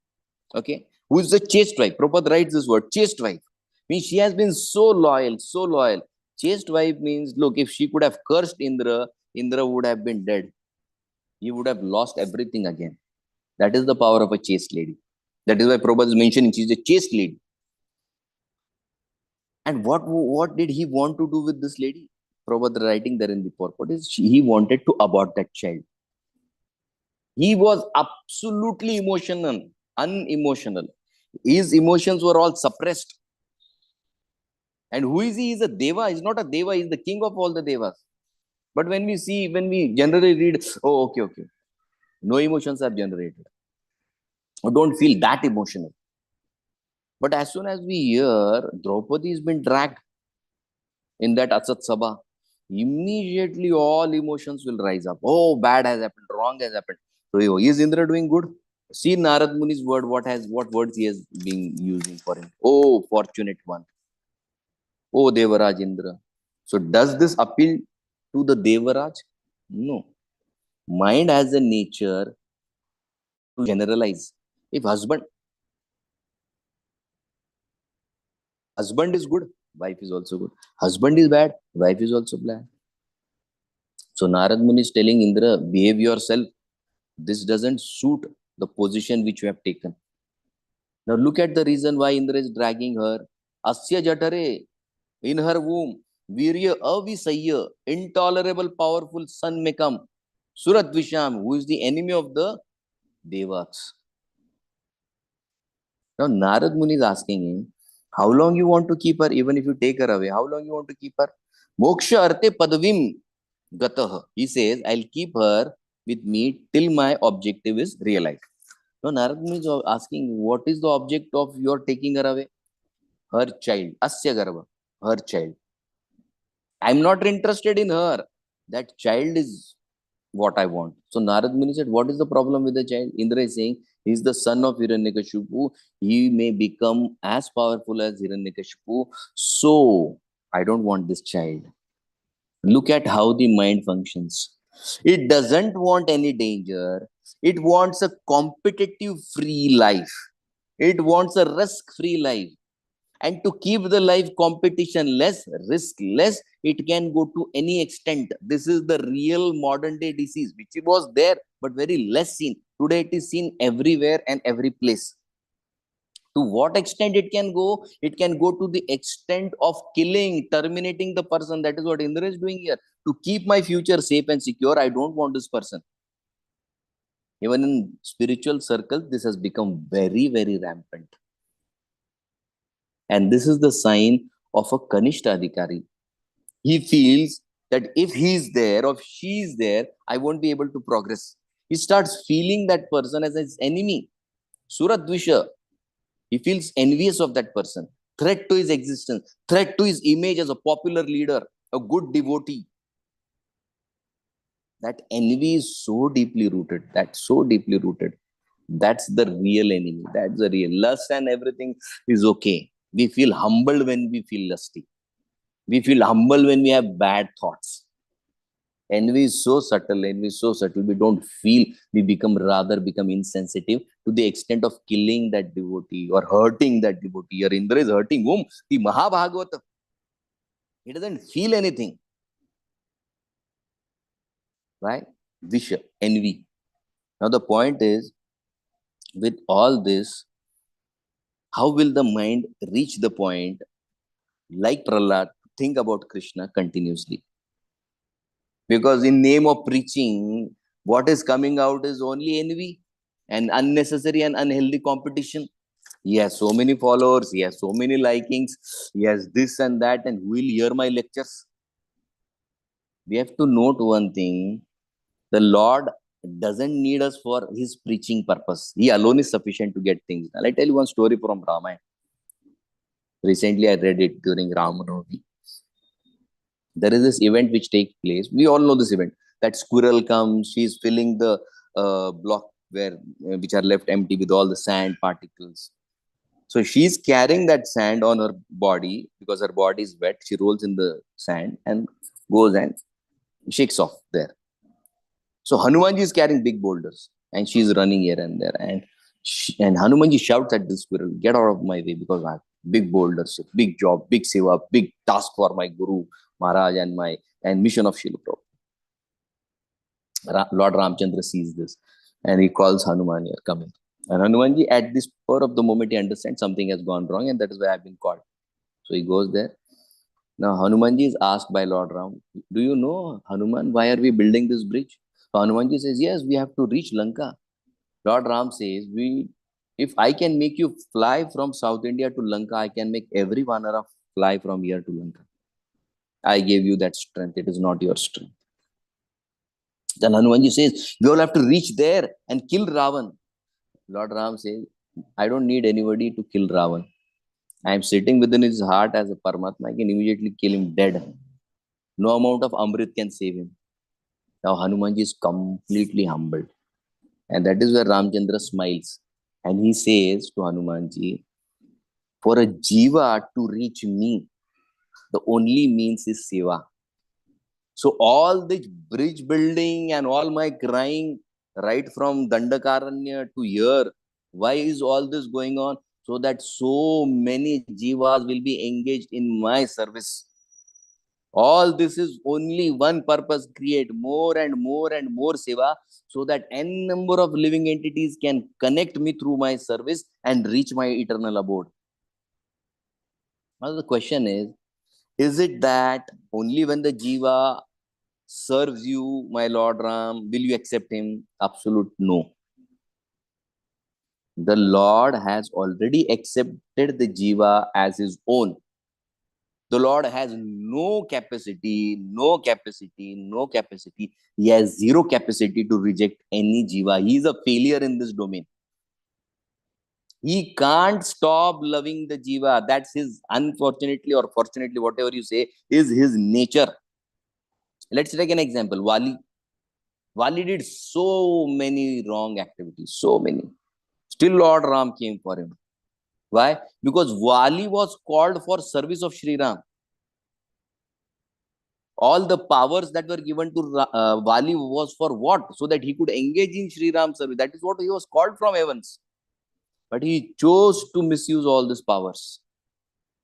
okay, who is the chaste wife. Prabhupada writes this word, chaste wife. Means she has been so loyal, so loyal. Chaste wife means, look, if she could have cursed Indra, Indra would have been dead. He would have lost everything again. That is the power of a chaste lady. That is why Prabhupada is mentioning she is a chaste lady. And what did he want to do with this lady? Prabhupada writing there in the purport is he wanted to abort that child. He was absolutely emotional, unemotional. His emotions were all suppressed. And who is he? He is a deva. He's not a deva. He's the king of all the devas. But when we generally read, oh, okay. No emotions are generated. Or don't feel that emotional. But as soon as we hear Draupadi has been dragged in that Asat Sabha, immediately all emotions will rise up. Oh, bad has happened, wrong has happened. So is Indra doing good? See Narad Muni's word, what words he has been using for him. Oh, fortunate one. Oh, Devaraj Indra. So does this appeal to the Devaraj? No. Mind has a nature to generalize. If husband is good, wife is also good. Husband is bad, wife is also bad. So Narad Muni is telling Indra, behave yourself. This doesn't suit the position which you have taken. Now look at the reason why Indra is dragging her. Asya Jatare, in her womb, Virya Avisaya, intolerable, powerful son may come. Surat Visham, who is the enemy of the Devas. Now Narad Muni is asking him, how long you want to keep her, even if you take her away? How long you want to keep her? Moksha arte padavim gatah. He says, I'll keep her with me till my objective is realized. Now Narad Muni is asking, what is the object of your taking her away? Her child. Asya Garva. Her child. I'm not interested in her. That child is what I want. So Narad Muni said, what is the problem with the child? Indra is saying, he is the son of Hiranyakashipu. He may become as powerful as Hiranyakashipu. So I don't want this child. Look at how the mind functions. It doesn't want any danger. It wants a competitive free life. It wants a risk-free life. And to keep the life competition less, risk less, it can go to any extent. This is the real modern day disease, which was there, but very less seen. Today it is seen everywhere and every place. To what extent it can go? It can go to the extent of killing, terminating the person. That is what Indra is doing here. To keep my future safe and secure, I don't want this person. Even in spiritual circles, this has become very, very rampant. And this is the sign of a Kanishta Adhikari. He feels that if he is there or if she is there, I won't be able to progress. He starts feeling that person as his enemy. Suradvisha. He feels envious of that person. Threat to his existence. Threat to his image as a popular leader, a good devotee. That envy is so deeply rooted. That's so deeply rooted. That's the real enemy. That's the real lust, and everything is okay. We feel humbled when we feel lusty. We feel humble when we have bad thoughts. Envy is so subtle. Envy is so subtle. We don't feel. We become insensitive to the extent of killing that devotee or hurting that devotee. Or Indra is hurting whom? The Mahabhagavata. He doesn't feel anything. Right? Visha, envy. Now the point is, with all this, how will the mind reach the point, like Prahlad, think about Krishna continuously? Because in name of preaching, what is coming out is only envy and unnecessary and unhealthy competition. He has so many followers, he has so many likings, he has this and that, and who will hear my lectures? We have to note one thing. The Lord doesn't need us for his preaching purpose. He alone is sufficient to get things done. I'll tell you one story from Ramayana. Recently, I read it during Ramanavami. There is this event which takes place. We all know this event. That squirrel comes, she's filling the block which are left empty with all the sand particles. So she's carrying that sand on her body because her body is wet. She rolls in the sand and goes and shakes off there. So Hanumanji is carrying big boulders and she's running here and there. And Hanumanji shouts at the squirrel, get out of my way because I have big boulders, big job, big seva, big task for my Guru Maharaj and mission of Srila Prabhupada. Lord Ramchandra sees this and he calls Hanuman here, come in. And Hanumanji, at this spur of the moment, he understands something has gone wrong and that is why I've been called. So he goes there. Now Hanumanji is asked by Lord Ram, do you know, Hanuman, why are we building this bridge? So Hanumanji says, yes, we have to reach Lanka. Lord Ram says, if I can make you fly from South India to Lanka, I can make every Vanara fly from here to Lanka. I gave you that strength. It is not your strength. Then Hanumanji says, we all have to reach there and kill Ravan. Lord Ram says, I don't need anybody to kill Ravan. I am sitting within his heart as a Paramatma. I can immediately kill him dead. No amount of Amrit can save him. Now Hanumanji is completely humbled. And that is where Ramchandra smiles. And he says to Hanumanji, for a jiva to reach me, the only means is seva. So all this bridge building and all my crying, right from Dandakaranya to here, why is all this going on? So that so many jivas will be engaged in my service. All this is only one purpose, create more and more and more seva, so that n number of living entities can connect me through my service and reach my eternal abode. Now the question is it that only when the jiva serves you, my Lord Ram, will you accept him? Absolute no. The Lord has already accepted the jiva as his own. The Lord has no capacity. He has zero capacity to reject any jiva. He is a failure in this domain. He can't stop loving the jiva. That's his, unfortunately or fortunately, whatever you say, is his nature. Let's take an example. Wali did so many wrong activities, so many. Still Lord Ram came for him. Why? Because Wali was called for service of Sri Ram. All the powers that were given to Wali was for what? So that he could engage in Sri Ram service. That is what he was called from heavens. But he chose to misuse all these powers.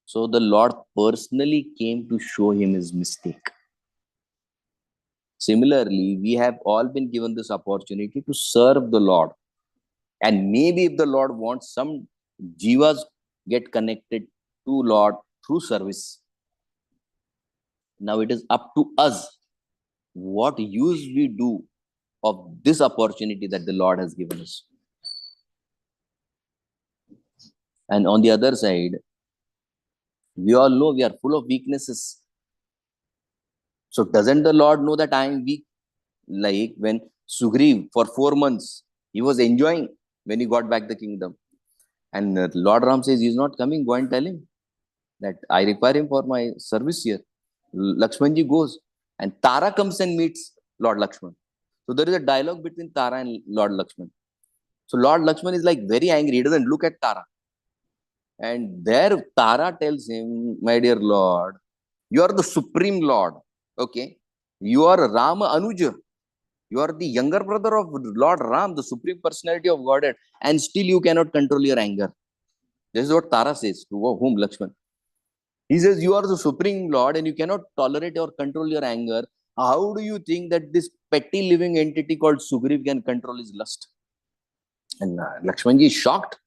So the Lord personally came to show him his mistake. Similarly, we have all been given this opportunity to serve the Lord. And maybe if the Lord wants, some jivas get connected to Lord through service. Now it is up to us what use we do of this opportunity that the Lord has given us. And on the other side, we all know we are full of weaknesses. So doesn't the Lord know that I am weak? Like when Sugriv for 4 months, he was enjoying when he got back the kingdom. And Lord Ram says, he is not coming, go and tell him that I require him for my service here. Lakshmanji goes and Tara comes and meets Lord Lakshman. So there is a dialogue between Tara and Lord Lakshman. So Lord Lakshman is like very angry. He doesn't look at Tara. And there Tara tells him, my dear Lord, you are the supreme Lord. Okay. You are Rama Anuja. You are the younger brother of Lord Ram, the supreme personality of Godhead. And still you cannot control your anger. This is what Tara says to whom? Lakshman. He says, you are the supreme Lord and you cannot tolerate or control your anger. How do you think that this petty living entity called Sugriv can control his lust? And Lakshmanji is shocked.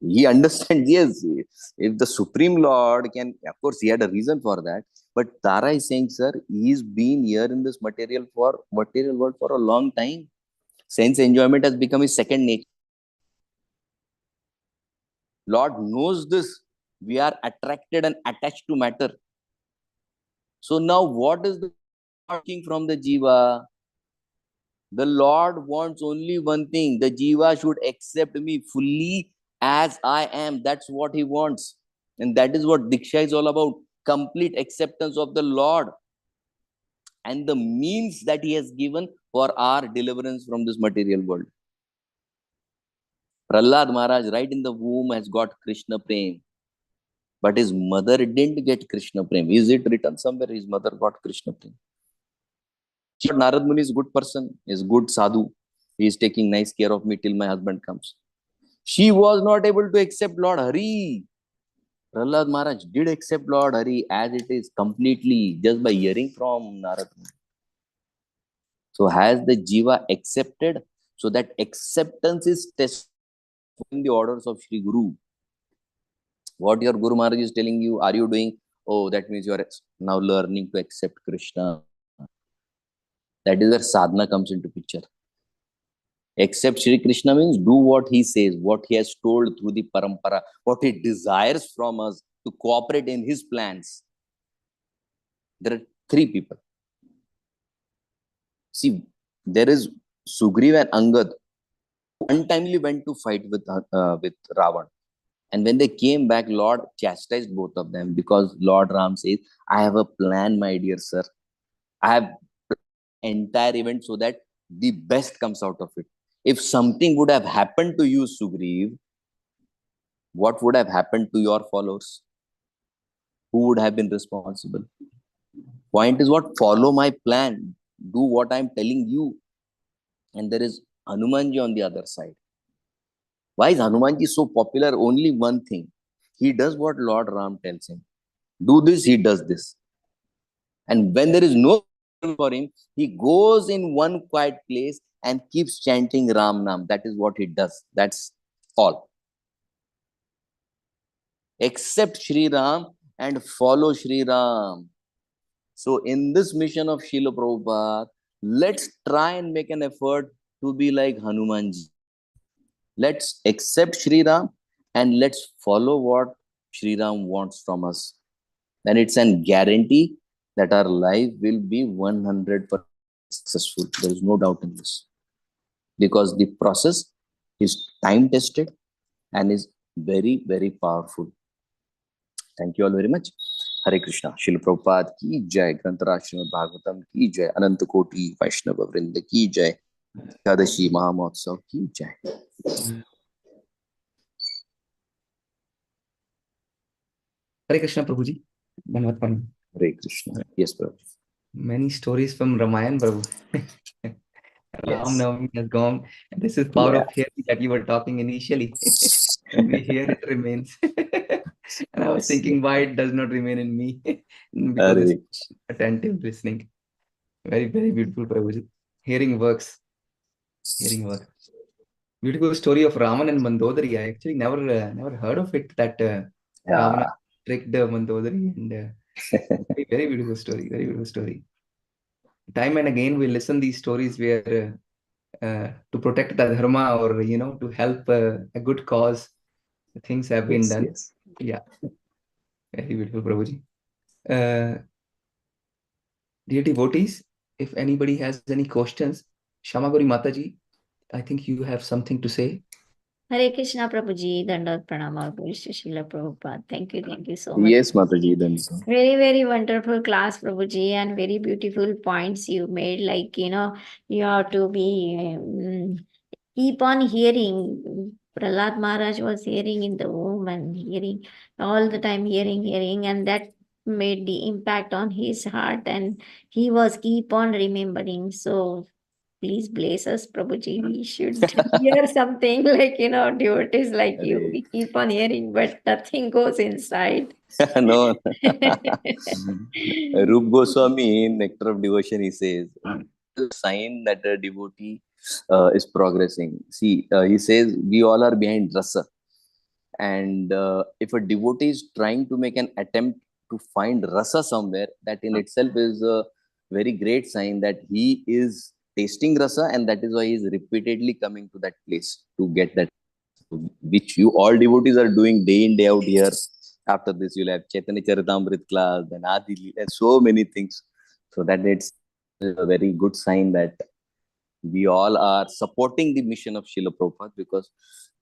He understands, yes, if the Supreme Lord can, of course, he had a reason for that. But Tara is saying, sir, he's been here in this material world for a long time. Sense enjoyment has become his second nature. Lord knows this. We are attracted and attached to matter. So now what is the working from the Jiva? The Lord wants only one thing. The Jiva should accept me fully as I am. That's what he wants. And that is what Diksha is all about. Complete acceptance of the Lord and the means that he has given for our deliverance from this material world. Prahlad Maharaj, right in the womb, has got Krishna Prem. But his mother didn't get Krishna Prem. Is it written somewhere? His mother got Krishna Prem. But Narad Muni is a good person, is good sadhu. He is taking nice care of me till my husband comes. She was not able to accept Lord Hari. Prahlad Maharaj did accept Lord Hari as it is completely just by hearing from Narad Muni. So has the Jiva accepted? So that acceptance is tested in the orders of Sri Guru. What your Guru Maharaj is telling you, are you doing? Oh, that means you are now learning to accept Krishna. That is where sadhana comes into picture. Accept Shri Krishna means do what he says, what he has told through the parampara, what he desires from us to cooperate in his plans. There are three people. See, there is Sugriva and Angad who untimely went to fight with Ravan. And when they came back, Lord chastised both of them because Lord Ram says, I have a plan, my dear sir. I have entire event so that the best comes out of it. If something would have happened to you, Sugriv, what would have happened to your followers? Who would have been responsible? Point is what? Follow my plan. Do what I'm telling you. And there is Hanumanji on the other side. Why is Hanumanji so popular? Only one thing. He does what Lord Ram tells him. Do this, he does this. And when there is no for him, he goes in one quiet place and keeps chanting Ram Nam. That is what he does. That's all. Accept Shri Ram and follow Shri Ram. So in this mission of Srila Prabhupada, let's try and make an effort to be like Hanumanji. Let's accept Shri Ram and let's follow what Shri Ram wants from us. And it's a guarantee that our life will be 100% successful. There is no doubt in this. Because the process is time tested and is very, very powerful. Thank you all very much. Hare Krishna. Srila Prabhupada ki jai. Granthara Srimad Bhagavatam ki jai. Ananta Koti Vaishnava Vrinda ki jai. Ekadashi Mahamotsav ki jai. Hare Krishna, Prabhuji. Hare Krishna. Yes, Prabhu. Many stories from Ramayana, Prabhu. Ram Navami has gone. And this is power of hearing that you were talking initially. When we hear, it remains. And I was thinking why it does not remain in me. Because it's attentive listening. Very, very beautiful, Prabhuji. Hearing works. Hearing works. Beautiful story of Raman and Mandodari. I actually never heard of it, that Ravana tricked Mandodari. And very beautiful story. Very beautiful story. Time and again we listen these stories where to protect the dharma or to help a good cause, things have been done. Yes. Yeah, very beautiful, Prabhuji. Dear devotees, if anybody has any questions, Shamagori Mataji, I think you have something to say. Hare Krishna Prabhuji, Dandavat Pranama, Srila Prabhupada. Thank you so much. Yes, Mataji. Very, very wonderful class, Prabhuji, and very beautiful points you made. Like, you have to be, keep on hearing. Prahlad Maharaj was hearing in the womb and hearing all the time, hearing, and that made the impact on his heart, and he was keep on remembering. So please bless us, Prabhuji. We should hear something like, devotees like you. We keep on hearing, but nothing goes inside. No. Rup Goswami, in Nectar of Devotion, he says, the sign that a devotee is progressing. See, he says, we all are behind rasa. And if a devotee is trying to make an attempt to find rasa somewhere, that in itself is a very great sign that he is tasting rasa, and that is why he is repeatedly coming to that place to get that, which you all devotees are doing day in, day out here. After this, you'll have Chaitanya Charitamrita class, then Adi, and so many things. So that it's a very good sign that we all are supporting the mission of Srila Prabhupada, because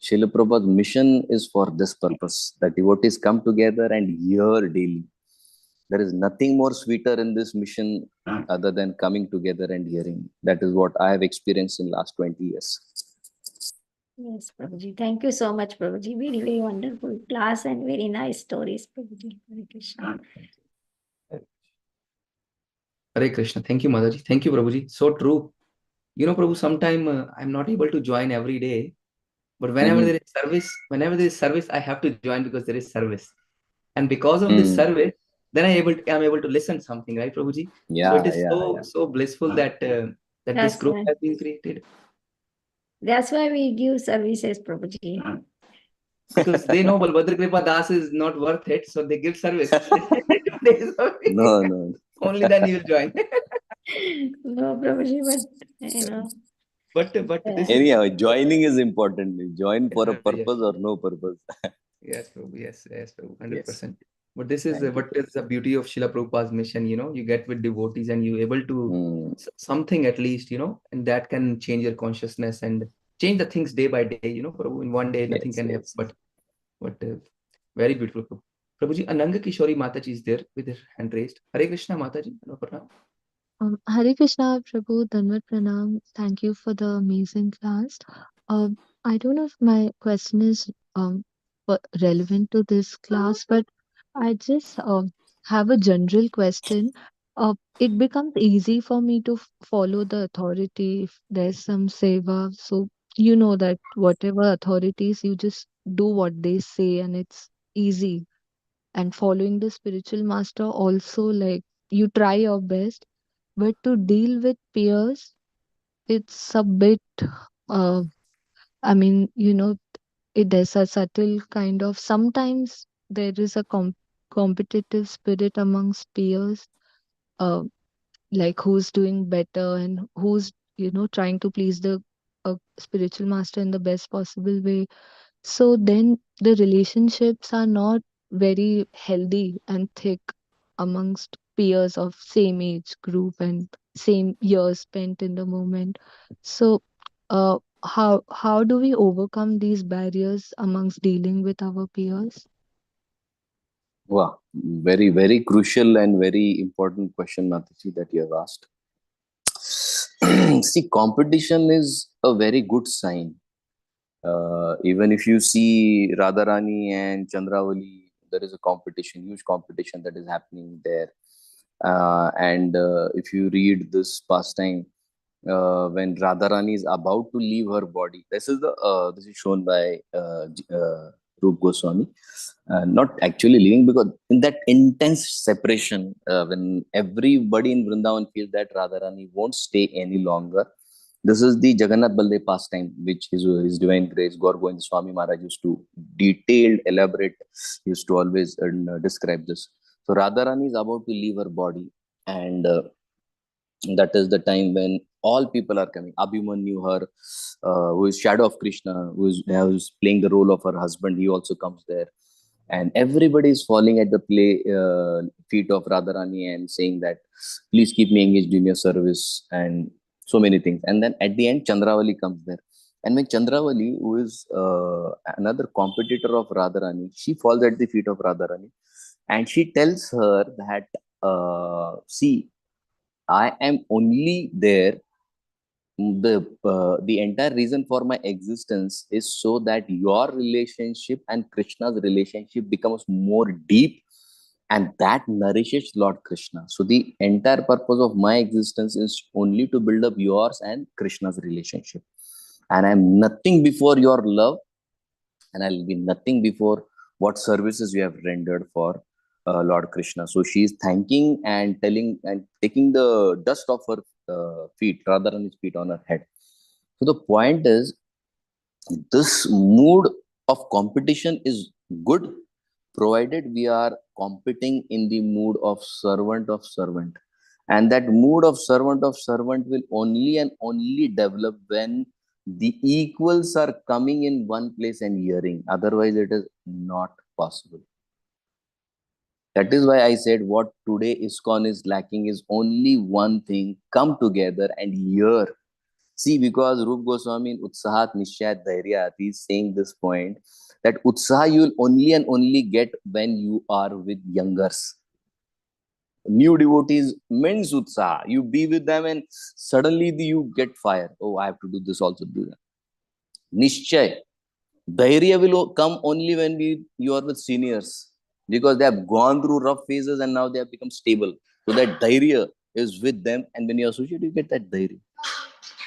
Srila Prabhupada's mission is for this purpose, that devotees come together and hear daily. There is nothing more sweeter in this mission other than coming together and hearing. That is what I have experienced in last 20 years. Yes, Prabhuji. Thank you so much, Prabhuji. Very, very wonderful class and very nice stories, Prabhuji. Hare Krishna. Hare Krishna. Thank you, Mataji. Thank you, Prabhuji. So true. You know, Prabhu, sometime I'm not able to join every day, but whenever there is service, I have to join because there is service. And because of this service, then I'm able to listen something, right, Prabhuji? So it is so blissful that that this That's group why. has been created. That's why we give services, Prabhuji. Because they know Balbhadra Kripa Das is not worth it, so they give service. No. Only then you will join. No, Prabhuji, but you know. But this is Anyhow, joining is important. Join for a yes. purpose or no purpose. Yes, Prabhu. Yes, Prabhu. Yes. 100%. But this is Thank you, what is the beauty of Srila Prabhupada's mission, you know, you get with devotees and you able to Mm. something at least, you know, and that can change your consciousness and change the things day by day, you know, Prabhu. In one day, nothing Yes, can happen, yes. but very beautiful, Prabhu. Prabhuji, Ananga Kishori Mataji is there with her hand raised. Hare Krishna Mataji. Hello, Pranam. Hare Krishna, Prabhu, Dhanvat Pranam. Thank you for the amazing class. I don't know if my question is relevant to this class, but I just have a general question. It becomes easy for me to follow the authority if there's some seva. So you know that whatever authorities, you just do what they say, and it's easy. And following the spiritual master also, like, you try your best, but to deal with peers, it's a bit, uh, I mean, there's a subtle kind of, sometimes there is a competitive spirit amongst peers, uh, like who's doing better and who's, trying to please the spiritual master in the best possible way. So then the relationships are not very healthy and thick amongst peers of same age group and same years spent in the moment. So how do we overcome these barriers amongst dealing with our peers? Wow. Very, very crucial and very important question, Mataji, that you have asked. See, competition is a very good sign. Even if you see Radharani and Chandravali, there is a competition, huge competition that is happening there. And if you read this pastime, when Radharani is about to leave her body, this is shown by Rup Goswami. Not actually leaving, because in that intense separation, when everybody in Vrindavan feels that Radharani won't stay any longer, this is the Jagannath Baldev pastime, which is His Divine Grace Gaur Govind Swami Maharaj used to detailed, elaborate, used to always describe this. So Radharani is about to leave her body, and that is the time when all people are coming. Abhimanyu, her, who is shadow of Krishna, who's playing the role of her husband, he also comes there. And everybody is falling at the feet of Radharani and saying that, please keep me engaged in your service, and so many things. And then at the end, Chandravali comes there. And when Chandravali, who is another competitor of Radharani, she falls at the feet of Radharani, and she tells her that, see, I am only there. The entire reason for my existence is so that your relationship and Krishna's relationship becomes more deep, and that nourishes Lord Krishna. So the entire purpose of my existence is only to build up yours and Krishna's relationship. And I'm nothing before your love, and I'll be nothing before what services you have rendered for Lord Krishna. So she is thanking and telling and taking the dust off her feet, Radharani's feet on her head. So the point is, this mood of competition is good, provided we are competing in the mood of servant. And that mood of servant will only and only develop when the equals are coming in one place and hearing. Otherwise, it is not possible. That is why I said what today ISKCON is lacking is only one thing: come together and hear. See, because Rup Goswami in Utsahat Nishayat Dhairyat is saying this point, that Utsaha you will only and only get when you are with youngers. New devotees means Utsaha. You be with them and suddenly you get fire. Oh, I have to do this, also do that. Nishchay. Dhairya will come only when you are with seniors, because they have gone through rough phases and now they have become stable. So that dhairya is with them, and when you associate, you get that dhairya.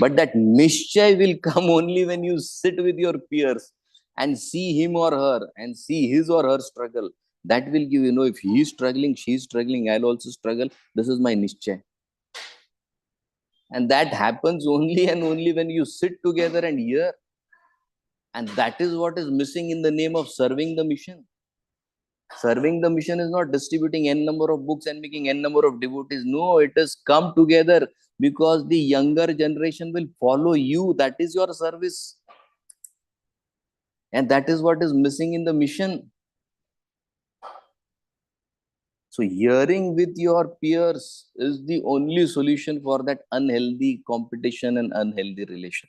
But that nishchay will come only when you sit with your peers and see him or her and see his or her struggle. That will give, if he is struggling, she is struggling, I'll also struggle. This is my nishchay. And that happens only and only when you sit together and hear. And that is what is missing in the name of serving the mission. Serving the mission is not distributing n number of books and making n number of devotees. No, it has come together because the younger generation will follow you. That is your service. And that is what is missing in the mission. So hearing with your peers is the only solution for that unhealthy competition and unhealthy relation.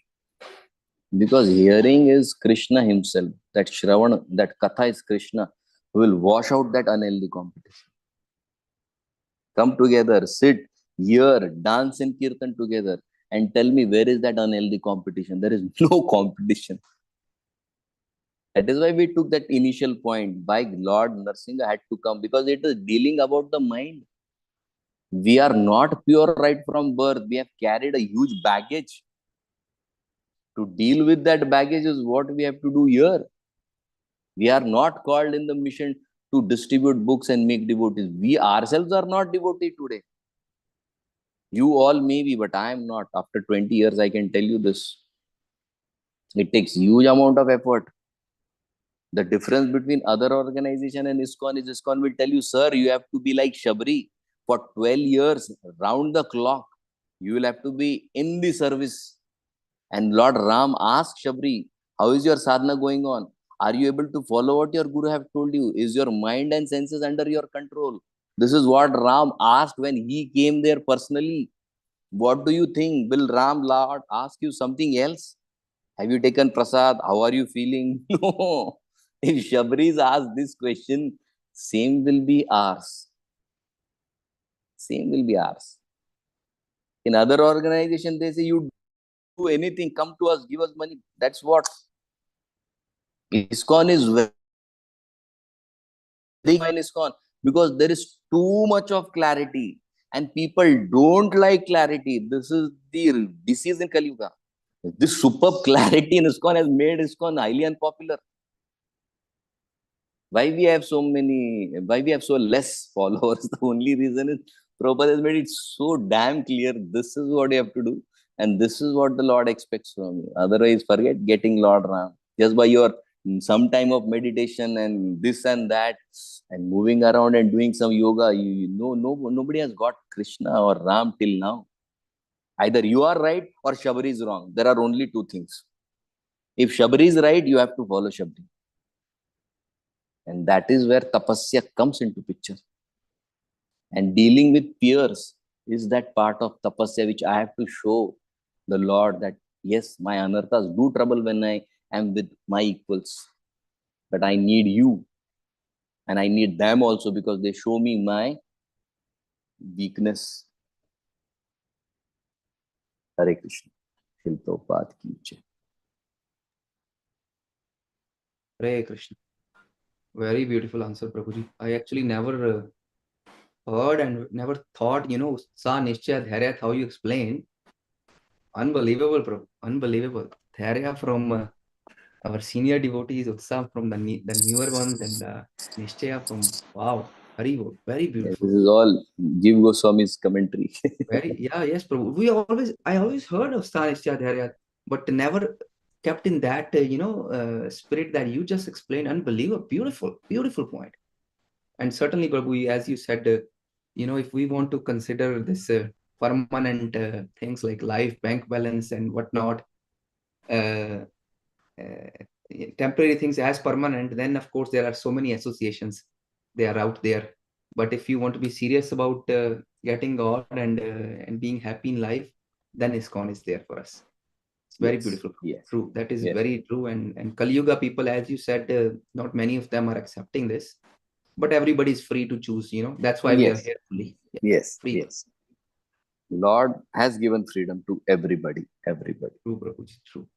Because hearing is Krishna himself. That Shravana, that Katha is Krishna, who will wash out that unhealthy competition. Come together, sit, hear, dance in Kirtan together, and tell me, where is that unhealthy competition? There is no competition. That is why we took that initial point. Why Lord Narsinga had to come, because it is dealing about the mind. We are not pure right from birth. We have carried a huge baggage. To deal with that baggage is what we have to do here. We are not called in the mission to distribute books and make devotees. We ourselves are not devotee today. You all may be, but I am not. After 20 years, I can tell you this. It takes huge amount of effort. The difference between other organization and ISKCON is ISKCON will tell you, sir, you have to be like Shabri for 12 years, round the clock. You will have to be in the service. And Lord Ram asked Shabri, how is your sadhana going on? Are you able to follow what your Guru have told you? Is your mind and senses under your control? This is what Ram asked when he came there personally. What do you think? Will Ram Lord ask you something else? Have you taken prasad? How are you feeling? No. If Shabri is asked this question, same will be ours. Same will be ours. In other organizations, they say, you do anything, come to us, give us money. That's what. ISKCON is very fine ISKCON, because there is too much of clarity and people don't like clarity. This is the disease in Kali Yuga. This superb clarity in ISKCON has made ISKCON highly unpopular. Why we have so less followers? The only reason is Prabhupada has made it so damn clear. This is what you have to do, and this is what the Lord expects from you. Otherwise, forget getting Lord Ram. Just by your some time of meditation and this and that, and moving around and doing some yoga, nobody has got Krishna or Ram till now. Either you are right or Shabri is wrong. There are only two things. If Shabri is right, you have to follow Shabri. And that is where tapasya comes into picture. And dealing with peers is that part of tapasya which I have to show the Lord that, yes, my anarthas do trouble when I am with my equals. But I need you. And I need them also, because they show me my weakness. Hare Krishna. Shri Prabhupada ki jai. Hare Krishna. Very beautiful answer, Prabhuji. I actually never heard and never thought, Sa Nishchaya Dhairya, how you explained. Unbelievable, Prabhu. Unbelievable. Dhairya from our senior devotees, Utsav from the newer ones, and Nishchaya from, wow, Haribol. Very beautiful. This is all Jiva Goswami's commentary. Yes, Prabhu. I always heard of Sa Nishchaya Dhairya, but never kept in that, spirit that you just explained. Unbelievable. Beautiful, beautiful point. And certainly, Prabhu, as you said, if we want to consider this permanent things like life, bank balance, and whatnot, temporary things as permanent, then of course there are so many associations. They are out there. But if you want to be serious about getting God and being happy in life, then ISKCON is there for us. It's very beautiful. Yes. True. That is very true. And Kali Yuga people, as you said, not many of them are accepting this. But everybody is free to choose, That's why we are here fully. Yes, free. yes. Lord has given freedom to everybody. True, Prabhuji, true.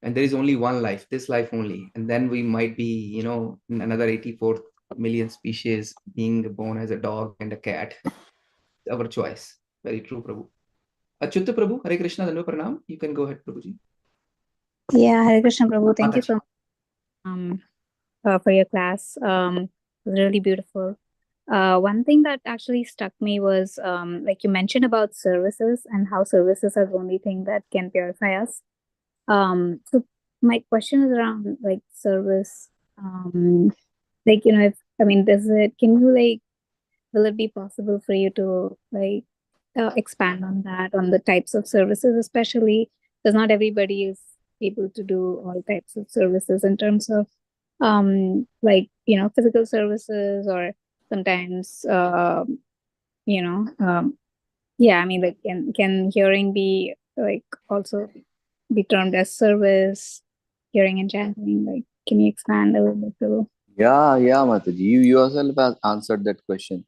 And there is only one life, this life only. And then we might be, you know, in another 84 million species being born as a dog and a cat. Our choice. Very true, Prabhu. Achyuta Prabhu, Hare Krishna, Dandavat Pranam. You can go ahead, Prabhuji. Yeah, Hare Krishna Prabhu, thank you Mataji. so much for your class. It was really beautiful. One thing that actually struck me was like you mentioned about services and how services are the only thing that can purify us. So my question is around like service. Like, you know, if I mean, can you like, will it be possible for you to like expand on that, on the types of services, especially because not everybody is able to do all types of services in terms of like, you know, physical services or sometimes you know yeah, I mean, like can hearing be like also be termed as service, hearing and chanting? Like, can you expand a little bit too? Yeah, Mataji. You yourself have answered that question.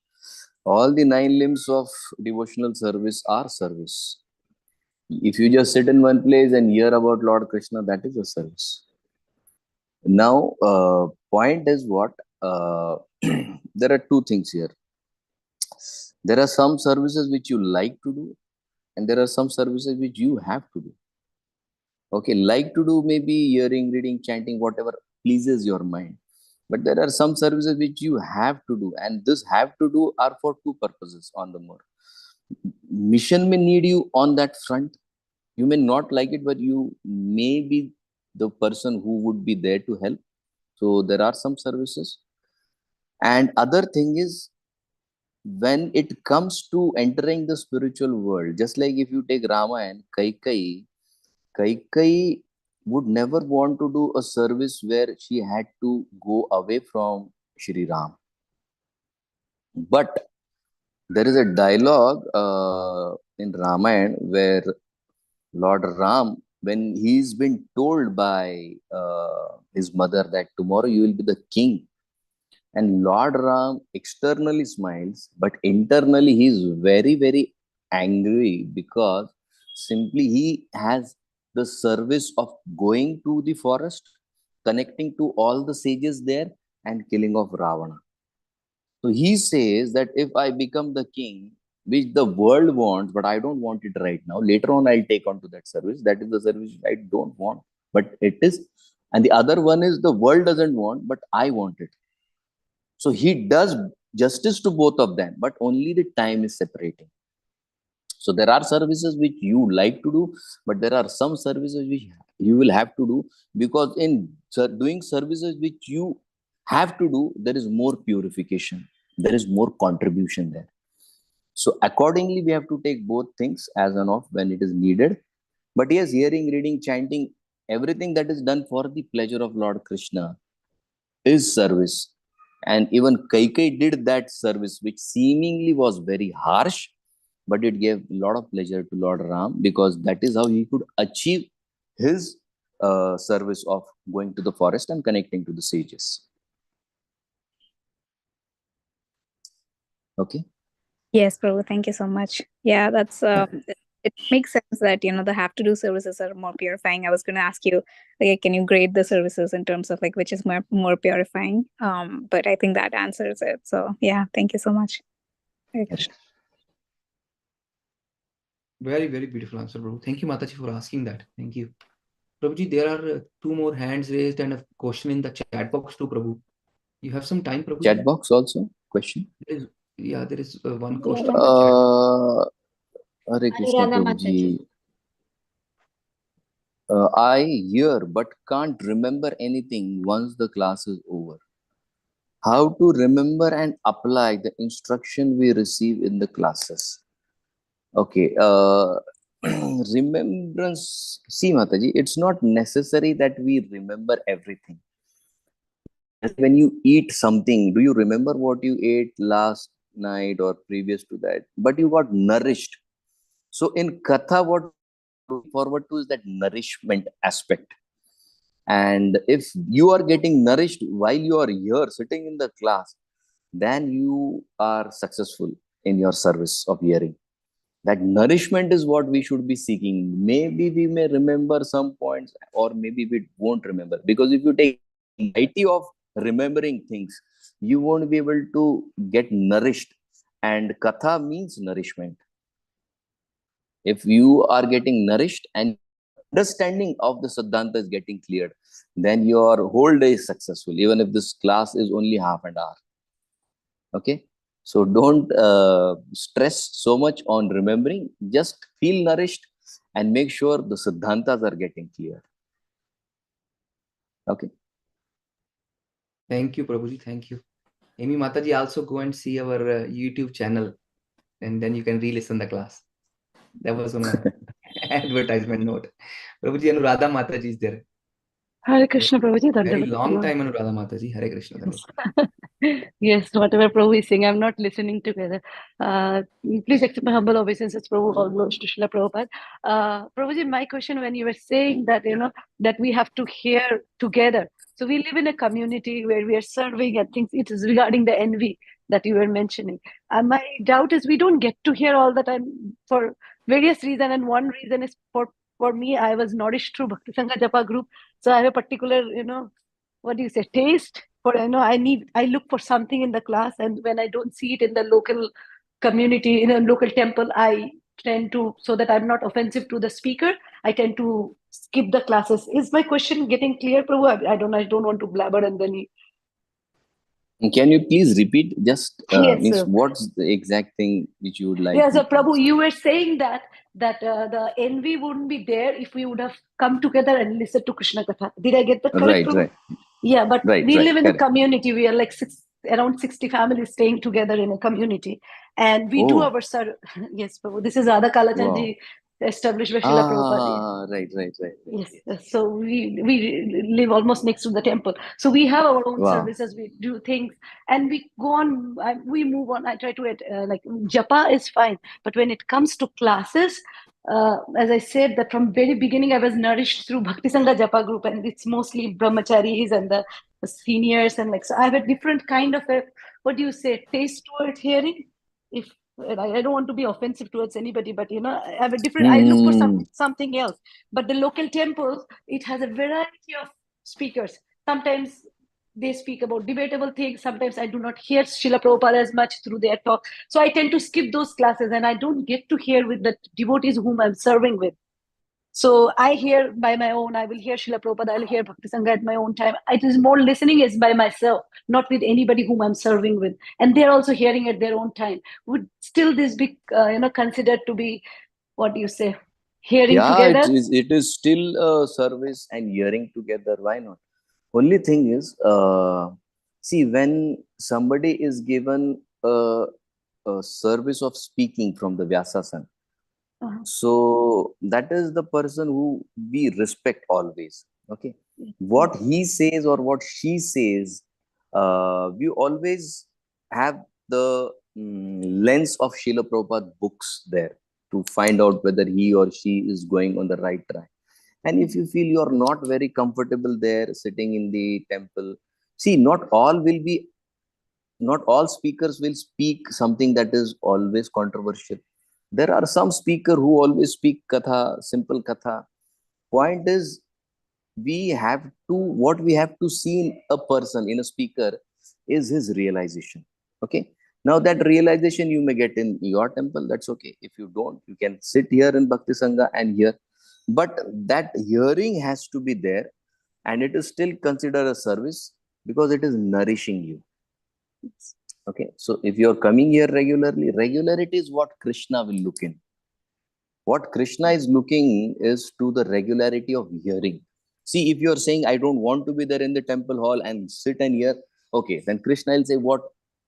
All the 9 limbs of devotional service are service. If you just sit in one place and hear about Lord Krishna, that is a service. Now, point is what? There are two things here. There are some services which you like to do, and there are some services which you have to do. Okay, like to do maybe hearing, reading, chanting, whatever pleases your mind. But there are some services which you have to do, and this have to do are for two purposes on the more. Mission may need you on that front. You may not like it, but you may be the person who would be there to help. So there are some services. And other thing is, when it comes to entering the spiritual world, just like if you take Rama and Kaikai would never want to do a service where she had to go away from Shri Ram. But there is a dialogue in Ramayana where Lord Ram, when he's been told by his mother that tomorrow you will be the king, and Lord Ram externally smiles, but internally he is very, very angry because simply he has the service of going to the forest, connecting to all the sages there, and killing of Ravana. So he says that if I become the king, which the world wants, but I don't want it right now, later on I'll take on to that service. That is the service I don't want, but it is. And the other one is the world doesn't want, but I want it. So he does justice to both of them, but only the time is separating. So there are services which you like to do, but there are some services which you will have to do, because in doing services which you have to do, there is more purification, there is more contribution there. So accordingly, we have to take both things as and of when it is needed. But yes, hearing, reading, chanting, everything that is done for the pleasure of Lord Krishna is service. And even Kaikai did that service, which seemingly was very harsh, but it gave a lot of pleasure to Lord Ram, because that is how he could achieve his service of going to the forest and connecting to the sages. Okay. Yes, Prabhu, thank you so much. Yeah, that's it makes sense that, you know, the have to do services are more purifying. I was going to ask you, like, can you grade the services in terms of like which is more purifying? But I think that answers it. So yeah, thank you so much. Very, very beautiful answer, Prabhu. Thank you, Mataji, for asking that. Thank you. Prabhuji, there are 2 more hands raised and a question in the chat box too, Prabhu. You have some time, Prabhu? Chat box also? Question? There is one question in the chat. Hare Krishna, Prabhuji. I hear but can't remember anything once the class is over. How to remember and apply the instruction we receive in the classes? Okay. Remembrance. See, Mataji, it's not necessary that we remember everything. When you eat something, do you remember what you ate last night or previous to that? But you got nourished. So in Katha, what forward to is that nourishment aspect. And if you are getting nourished while you are here sitting in the class, then you are successful in your service of hearing. That nourishment is what we should be seeking. Maybe we may remember some points, or maybe we won't remember. Because if you take variety of remembering things, you won't be able to get nourished. And katha means nourishment. If you are getting nourished and understanding of the Siddhanta is getting cleared, then your whole day is successful, even if this class is only half an hour. Okay? So don't stress so much on remembering. Just feel nourished and make sure the Siddhantas are getting clear. Okay? Thank you, Prabhuji. Thank you. Amy Mataji, also go and see our YouTube channel, and then you can re-listen the class. That was on a advertisement note. Prabhuji, Anuradha Mataji is there. Hare Krishna, Prabhuji. Very Dandavat long Prabhu. time, Anuradha Mataji. Hare Krishna. Yes, whatever Prabhu is saying, I'm not listening together. Please accept my humble obeisances, Prabhu. All glories to Srila Prabhupada. Prabhuji, my question when you were saying that, that we have to hear together. So we live in a community where we are serving and things. It is regarding the envy that you were mentioning. My doubt is we don't get to hear all the time for various reasons. And one reason is for me, I was nourished through Bhakti Sangha Japa group. So I have a particular, what do you say, taste for, I look for something in the class, and when I don't see it in the local community, in a local temple, I tend to, so that I'm not offensive to the speaker, I tend to skip the classes. Is my question getting clear, Prabhu? I don't want to blabber and then Can you please repeat? Just Yes, means sir. what's the exact thing which you would like? Yeah, so me to Prabhu, understand? you were saying that the envy wouldn't be there if we would have come together and listened to Krishna Katha. Did I get that correct, Right, Prabhu? right. Yeah, but Right, we right, live in a correct. community. We are like around 60 families staying together in a community. And we do Oh. our yes, Prabhu. This is Radha Kalachandji Wow. established by Srila Prabhupada. Right. Yes, so we live almost next to the temple. So we have our own Wow. services. We do things, and we go on. We move on. I try to like japa is fine, but when it comes to classes, as I said, that from very beginning I was nourished through Bhakti Sangha Japa group, and it's mostly brahmacharis and the seniors, and like so I have a different kind of a, what do you say, taste towards hearing. If I don't want to be offensive towards anybody, but I have a different. I look for something else. But the local temples, it has a variety of speakers. Sometimes they speak about debatable things. Sometimes I do not hear Srila Prabhupada as much through their talk. So I tend to skip those classes, and I don't get to hear with the devotees whom I'm serving with. So I hear by my own. I will hear Srila Prabhupada, I'll hear Bhakti Sangha at my own time. It is more listening is by myself, not with anybody whom I'm serving with. And they're also hearing at their own time. Would still this be, considered to be, what do you say, hearing together? It is still a service and hearing together. Why not? Only thing is, see, when somebody is given a service of speaking from the Vyasasana, so that is the person who we respect always. Okay, what he says or what she says, we always have the lens of Srila Prabhupada books there to find out whether he or she is going on the right track. And if you feel you are not very comfortable there sitting in the temple, see, not all speakers will speak something that is always controversial. There are some speakers who always speak katha, simple katha. Point is, what we have to see in a person, in a speaker, is his realization. Okay. Now that realization you may get in your temple, that's okay. If you don't, you can sit here in Bhakti Sangha and hear. But that hearing has to be there, and it is still considered a service because it is nourishing you. Okay, so if you're coming here regularly, regularity is what Krishna will look in. What Krishna is looking is to the regularity of hearing. See, if you're saying, I don't want to be there in the temple hall and sit and hear, okay, then Krishna will say, what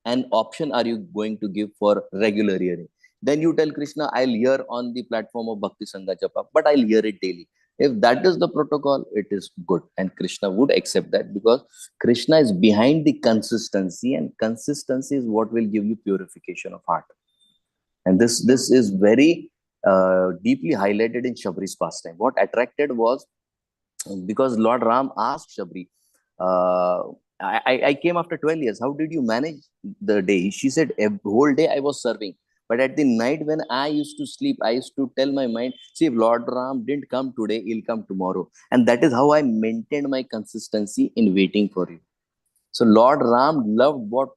an option are you going to give for regular hearing? Then you tell Krishna, I'll hear on the platform of Bhakti Sangha Japa, but I'll hear it daily. If that is the protocol, it is good. And Krishna would accept that because Krishna is behind the consistency, and consistency is what will give you purification of heart. And this is very deeply highlighted in Shabri's pastime. What attracted was because Lord Ram asked Shabri, I came after 12 years. How did you manage the day? She said, a whole day I was serving. But at the night when I used to sleep, I used to tell my mind, see, if Lord Ram didn't come today, he'll come tomorrow. And that is how I maintained my consistency in waiting for you. So Lord Ram loved what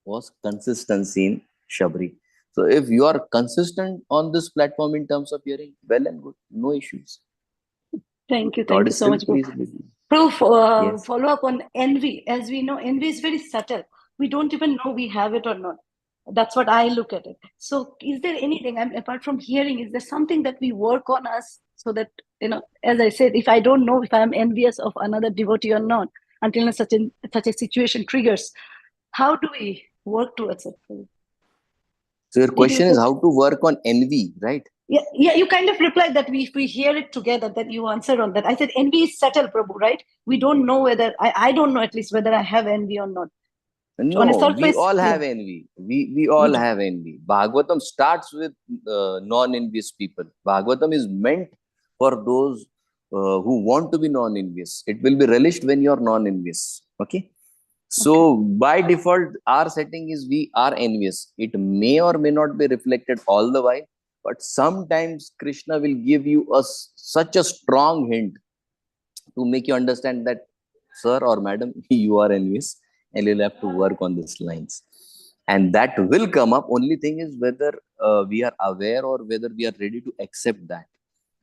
was consistency in Shabri. So if you are consistent on this platform in terms of hearing, well and good, no issues. Thank you God is so still much, Prabhu. pleased with you. Prabhu, Yes. follow up on envy. As we know, envy is very subtle. We don't even know we have it or not. That's what I look at it. So is there anything, apart from hearing, is there something that we work on us so that, as I said, if I don't know if I'm envious of another devotee or not, until such a situation triggers, how do we work towards it? So your question is how to work on envy, right? Yeah, you kind of replied that if we hear it together, that you answered on that. I said envy is subtle, Prabhu, right? We don't know whether, I don't know at least whether I have envy or not. No, On a surface, we all have envy. We all have envy. Bhagavatam starts with non-envious people. Bhagavatam is meant for those who want to be non-envious. It will be relished when you are non-envious. Okay. So by default, our setting is we are envious. It may or may not be reflected all the while, but sometimes Krishna will give you such a strong hint to make you understand that, sir or madam, you are envious, and you'll have to work on these lines. And that will come up. Only thing is whether we are aware or whether we are ready to accept that.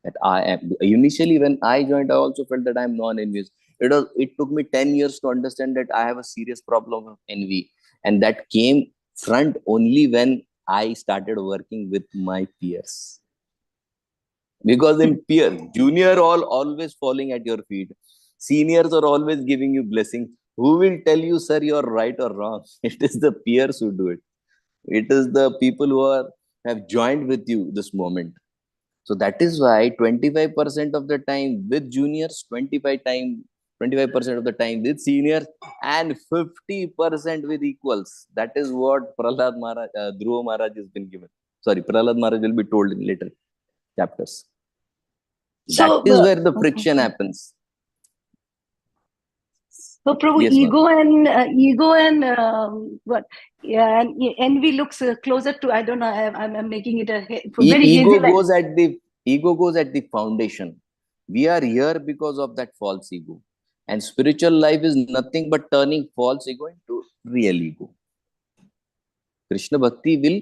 That I am. Initially, when I joined, I also felt that I am non-envious. It took me 10 years to understand that I have a serious problem of envy. And that came front only when I started working with my peers. Because in peer, junior always falling at your feet. Seniors are always giving you blessings. Who will tell you, sir, you're right or wrong? It is the peers who do it. It is the people who have joined with you this moment. So that is why 25% of the time with juniors, 25% of the time with seniors, and 50% with equals. That is what Prahlad Maharaj, Dhruva Maharaj has been given. Sorry, Prahlad Maharaj will be told in later chapters. That is where the friction happens. So, Prabhu, Yes, ego and what? Yeah, and envy looks closer to, I don't know. I'm making it a very ego hazy goes at the foundation. We are here because of that false ego, and spiritual life is nothing but turning false ego into real ego. Krishna Bhakti will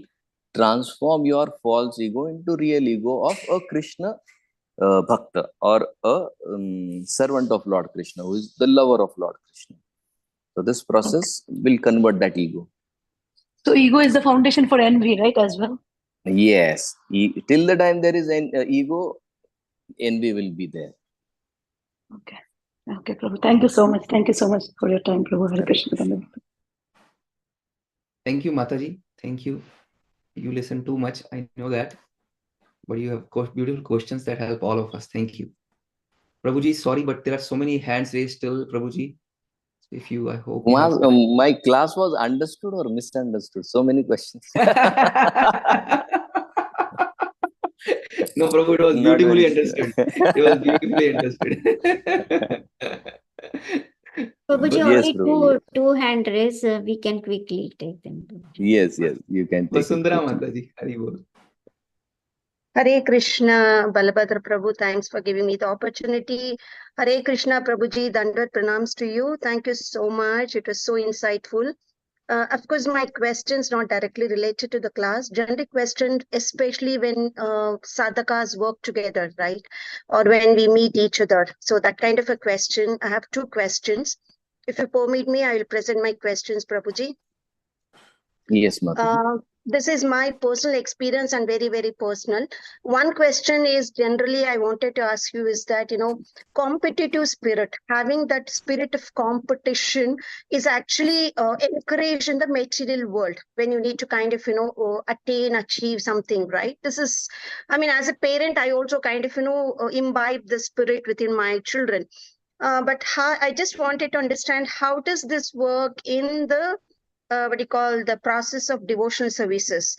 transform your false ego into real ego of a Krishna Bhakta or a servant of Lord Krishna, who is the lover of Lord Krishna. So this process will convert that ego. So ego is the foundation for envy, right, as well? Yes. Till the time there is an ego, envy will be there. Okay. Okay, Prabhu. Thank you so much. Thank you so much for your time, Prabhu. Hare Krishna. Thank you, Mataji. Thank you. You listen too much, I know that. But you have beautiful questions that help all of us. Thank you. Prabhuji, sorry, but there are so many hands raised still, Prabhuji. If you, I hope you have my class was understood or misunderstood. So many questions. No, Prabhu, it was beautifully understood. It was beautifully understood. Prabhuji, Yes, only Prabhu. two hand raise. We can quickly take them. Yes, you can take Vasundhara it. Mataji, Hari Bol. Hare Krishna, Balabhadra Prabhu, thanks for giving me the opportunity. Hare Krishna, Prabhuji, Dandvat pranams to you. Thank you so much. It was so insightful. Of course, my questions not directly related to the class. Generic question, especially when sadhakas work together, right? Or when we meet each other. So that kind of a question. I have two questions. If you permit me, I will present my questions, Prabhuji. Yes, Mataji. This is my personal experience and very, very personal. One question is generally I wanted to ask you is that, competitive spirit, having that spirit of competition is actually encouraged in the material world when you need to kind of, achieve something, right? This is, as a parent, I also kind of, imbibe the spirit within my children. But I just wanted to understand how does this work in the the process of devotional services?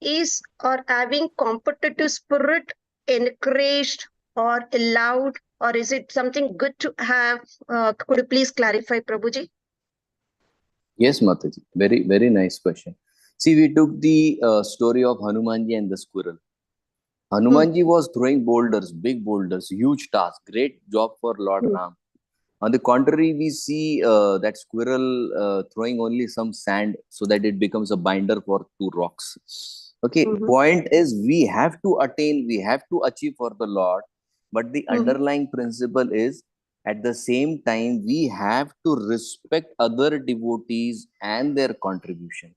Is or having competitive spirit encouraged or allowed, or is it something good to have? Could you please clarify, Prabhuji? Yes, Mataji. Very, very nice question. See, we took the story of Hanumanji and the squirrel. Hanumanji was throwing boulders, big boulders, huge task, great job for Lord Ram. On the contrary, we see that squirrel throwing only some sand so that it becomes a binder for two rocks. Okay, point is we have to attain, we have to achieve for the Lord, but the underlying principle is at the same time we have to respect other devotees and their contribution.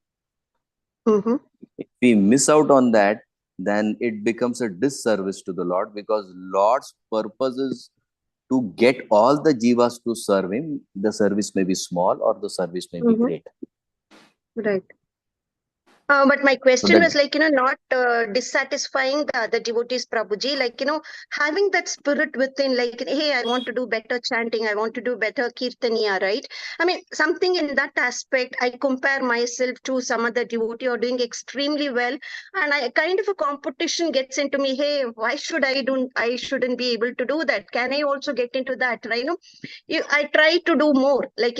If we miss out on that, then it becomes a disservice to the Lord, because Lord's purpose is to get all the jivas to serve him. The service may be small or the service may be great. Right. But my question that- was like, not dissatisfying the other devotees, Prabhuji, like, having that spirit within, like, hey, I want to do better chanting, I want to do better kirtaniya, right? I mean, something in that aspect, I compare myself to some other devotee or doing extremely well, and I kind of a competition gets into me, hey, why should I shouldn't be able to do that? Can I also get into that, right? I try to do more, like,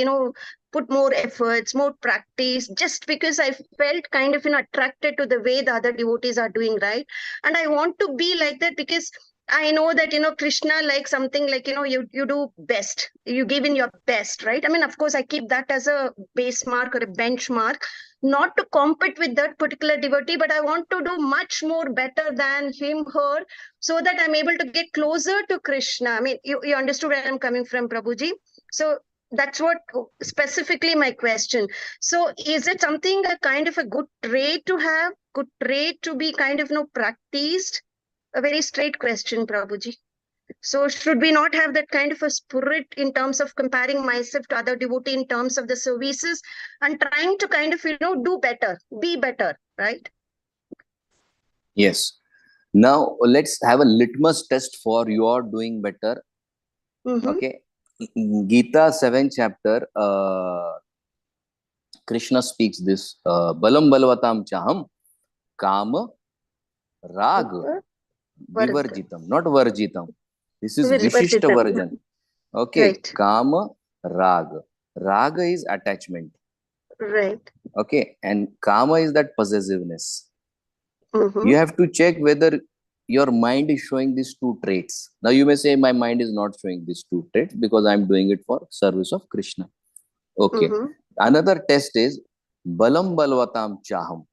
put more efforts, more practice, just because I felt kind of attracted to the way the other devotees are doing, right? And I want to be like that because I know that, Krishna likes something like, you do best, you give in your best, right? I mean, of course, I keep that as a base mark or a benchmark, not to compete with that particular devotee, but I want to do much more better than him, her, so that I'm able to get closer to Krishna. I mean, you understood where I'm coming from, Prabhuji. So that's what specifically my question. So is it something a kind of a good trait to have, good trait to be kind of practiced? A very straight question, Prabhuji. So should we not have that kind of a spirit in terms of comparing myself to other devotee in terms of the services and trying to kind of do better, be better, right? Yes. Now let's have a litmus test for your doing better. Okay. Gita 7th chapter, Krishna speaks this balam balvatam chaham kama rag vivarjitam, not varjitam. This is vishishta varjan. Okay, right. Kama rag. Raga is attachment. Right. Okay, and Kama is that possessiveness. You have to check whether your mind is showing these two traits. Now you may say my mind is not showing these two traits because I'm doing it for service of Krishna. Okay. Another test is balam balvatam chaham.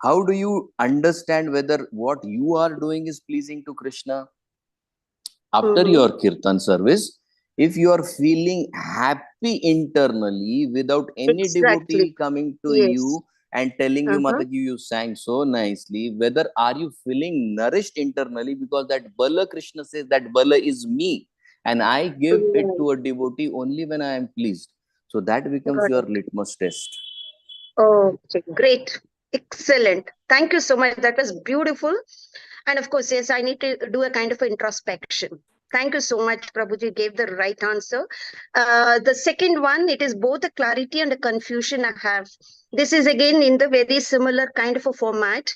How do you understand whether what you are doing is pleasing to Krishna? After your kirtan service, if you are feeling happy internally without any devotee coming to you and telling you, Mataji, you sang so nicely, whether are you feeling nourished internally, because that Bala, Krishna says that Bala is me and I give it to a devotee only when I am pleased. So that becomes your litmus test. Okay, great. Excellent. Thank you so much. That was beautiful. And of course, yes, I need to do a kind of introspection. Thank you so much, Prabhuji gave the right answer. The second one, it is both a clarity and a confusion I have. This is again in the very similar kind of a format.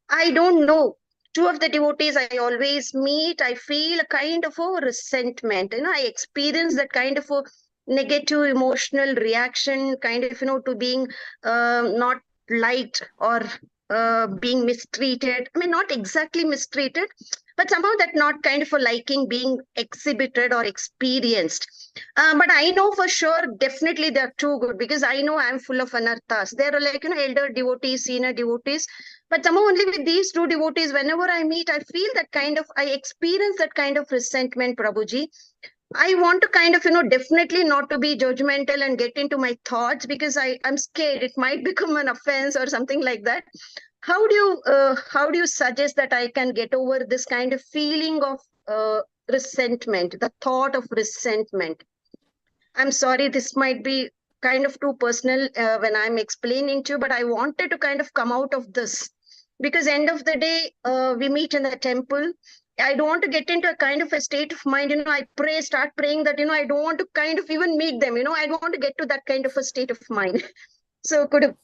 I don't know. Two of the devotees I always meet, I feel a kind of a resentment. I experience that kind of a negative emotional reaction, kind of, to being not liked or being mistreated. I mean, not exactly mistreated, but somehow that not kind of a liking being exhibited or experienced. But I know for sure, definitely they're too good, because I know I'm full of anarthas. There are like, elder devotees, senior devotees, but somehow only with these two devotees, whenever I meet, I feel that kind of, I experience that kind of resentment, Prabhuji. I want to kind of, definitely not to be judgmental and get into my thoughts, because I'm scared it might become an offense or something like that. How do you suggest that I can get over this kind of feeling of resentment, the thought of resentment? I'm sorry, this might be kind of too personal when I'm explaining to you, but I wanted to kind of come out of this, because end of the day, we meet in the temple. I don't want to get into a kind of a state of mind, I start praying that, I don't want to kind of even meet them, I don't want to get to that kind of a state of mind. So could you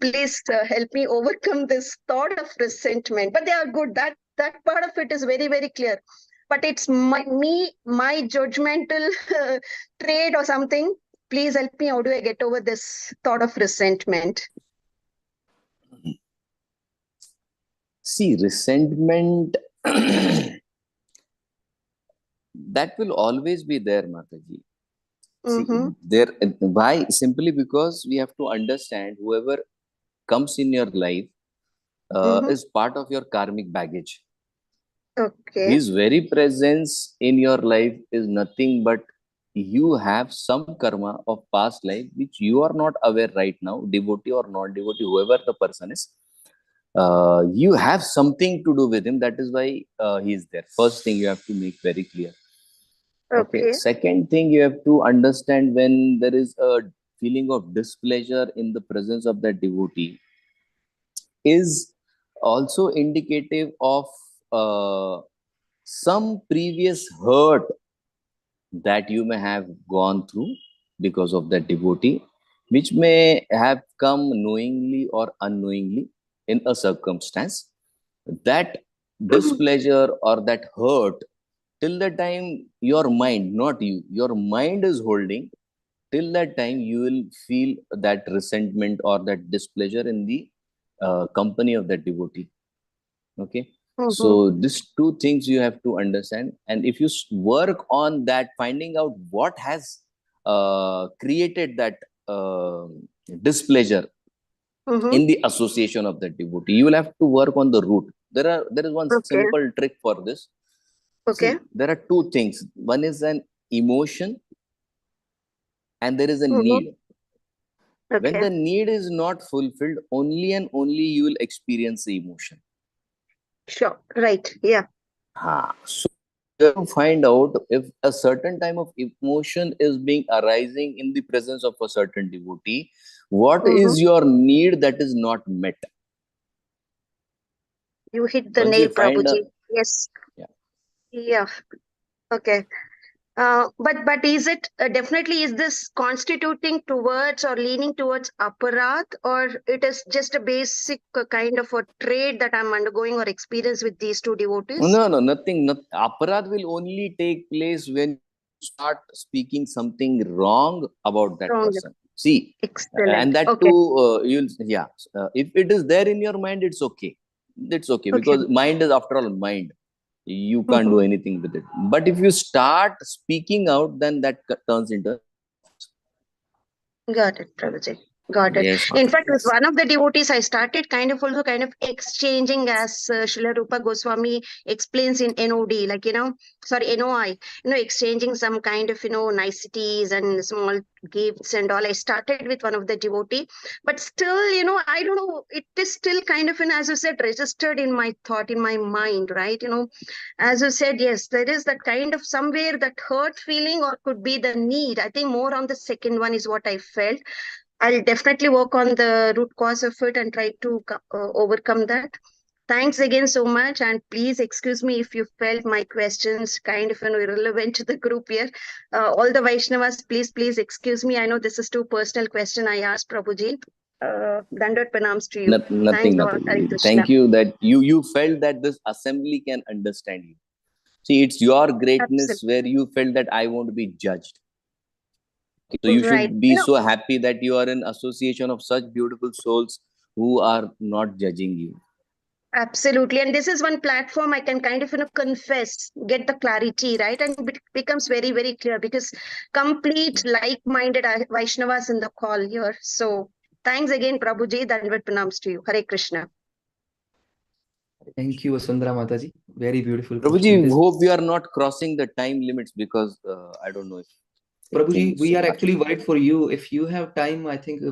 please help me overcome this thought of resentment? But they are good. That part of it is very, very clear. But it's my judgmental trait or something. Please help me. How do I get over this thought of resentment? See, resentment that will always be there, Mataji. See, why? Simply because we have to understand whoever comes in your life is part of your karmic baggage. Okay. His very presence in your life is nothing but you have some karma of past life which you are not aware right now, devotee or non-devotee, whoever the person is. You have something to do with him. That is why he is there. First thing you have to make very clear. Okay. Second thing you have to understand, when there is a feeling of displeasure in the presence of that devotee, is also indicative of some previous hurt that you may have gone through because of that devotee, which may have come knowingly or unknowingly in a circumstance. That displeasure or that hurt, till the time your mind, not you, your mind is holding, till that time you will feel that resentment or that displeasure in the company of that devotee. Okay. So these two things you have to understand, and if you work on that, finding out what has created that displeasure in the association of the devotee, you will have to work on the root. There is one simple trick for this. See, there are two things. One is an emotion, and there is a need. When the need is not fulfilled, only and only you will experience the emotion. Sure. Right. Yeah. So you have to find out if a certain time of emotion is being arising in the presence of a certain devotee, what is your need that is not met? You hit the Once nail, you find Prabhuji. Yes. Yeah. Okay. But is it definitely, is this constituting towards or leaning towards aparadh, or it is just a basic kind of a trait that I'm undergoing or experience with these two devotees? No, nothing. Aparadh will only take place when you start speaking something wrong about that person. See, and that too, if it is there in your mind, it's okay. It's okay, because mind is, after all, mind. You can't do anything with it. But if you start speaking out, then that turns into. Got it, Prabhuji. Got it. Yes, In fact, with one of the devotees, I started kind of exchanging, as Srila Rupa Goswami explains in NOD, like, NOI, exchanging some kind of, niceties and small gifts and all. I started with one of the devotee, but still, I don't know, it is still kind of, as you said, registered in my thought, in my mind, right? As you said, yes, there is that kind of somewhere that hurt feeling, or could be the need. I think more on the second one is what I felt. I'll definitely work on the root cause of it and try to overcome that. Thanks again so much, and please excuse me if you felt my questions kind of irrelevant to the group here. All the Vaishnavas, please excuse me. I know this is too personal question I asked, Prabhuji. Dandat pranams to you. Nothing. Thank you that you felt that this assembly can understand you. See, it's your greatness where you felt that I won't be judged. So you should be so happy that you are in association of such beautiful souls who are not judging you. Absolutely. And this is one platform I can kind of, confess, get the clarity, right? And it becomes very, very clear, because complete like-minded Vaishnavas in the call here. So thanks again, Prabhuji. Dandavat pranams to you. Hare Krishna. Thank you, Vasundhara Mataji. Very beautiful. Prabhuji, hope we are not crossing the time limits, because I don't know if. Prabhuji, we are actually worried for you. If you have time, I think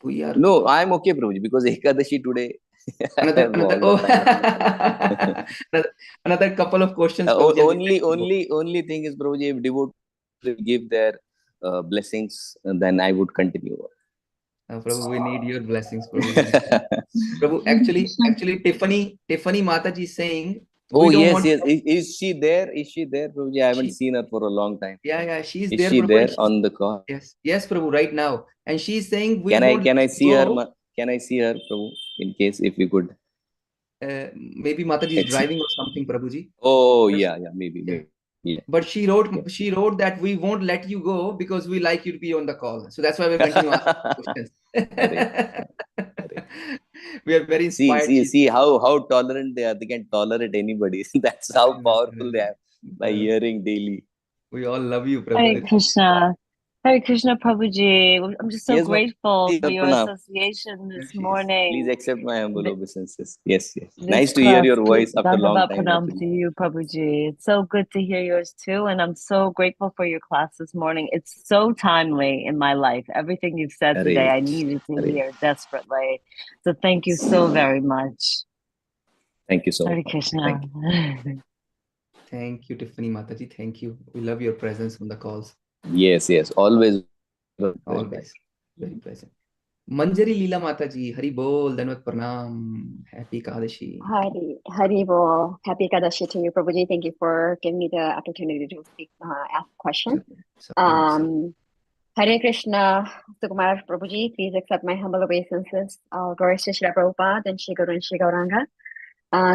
we are. No, I'm okay, Prabhuji, because Ekadashi today. Another couple of questions. Only thing is, Prabhuji, if devotees give their blessings, then I would continue. Prabhu, we need your blessings, Prabhu. Prabhu, actually, Tiffany Mataji is saying. Oh, yes. Is she there? Prabhuji? I haven't seen her for a long time. Yeah, she's there. Is she there on the call? Yes, Prabhu, right now. And she's saying, can I see her? Can I see her, Prabhu? In case, if you could. Maybe Mataji is driving or something, Prabhuji. Oh, yeah, maybe. Yeah. But she wrote that we won't let you go because we like you to be on the call. So that's why we're continuing asking questions. We are very See, inspired. see how tolerant they are. They can tolerate anybody. That's how powerful they are by Yes. hearing daily. We all love you, Hare Prabhu. Krishna. Hare Krishna, Prabhuji. I'm just so Yes, grateful Mataji, for your Pranam. association this Please. Please morning. accept my humble Th- obeisances. Yes, yes. This Nice to hear class, your voice after a long Dandava time, Pranam to Mataji. you, Prabhuji. It's so good to hear yours too. And I'm so grateful for your class this morning. It's so timely in my life. Everything you've said Hare today, I Krishna, needed to Hare. hear desperately. So thank you so very much. Thank you so Hare much. Krishna. Thank you, Tiffany Mataji. Thank you. We love your presence on the calls. Yes, yes. Always. Always. Very present. Manjari Leela Mataji, Hari Bol, Danvat Pranam. Happy Kadashi. Hari Bol. Happy Ekadashi to you, Prabhuji. Thank you for giving me the opportunity to speak, ask a question. Hare Krishna, Sukumar Prabhuji, please accept my humble obeisances. Gaur Shishra Prabhupada and Shri Guru and Shri Gauranga.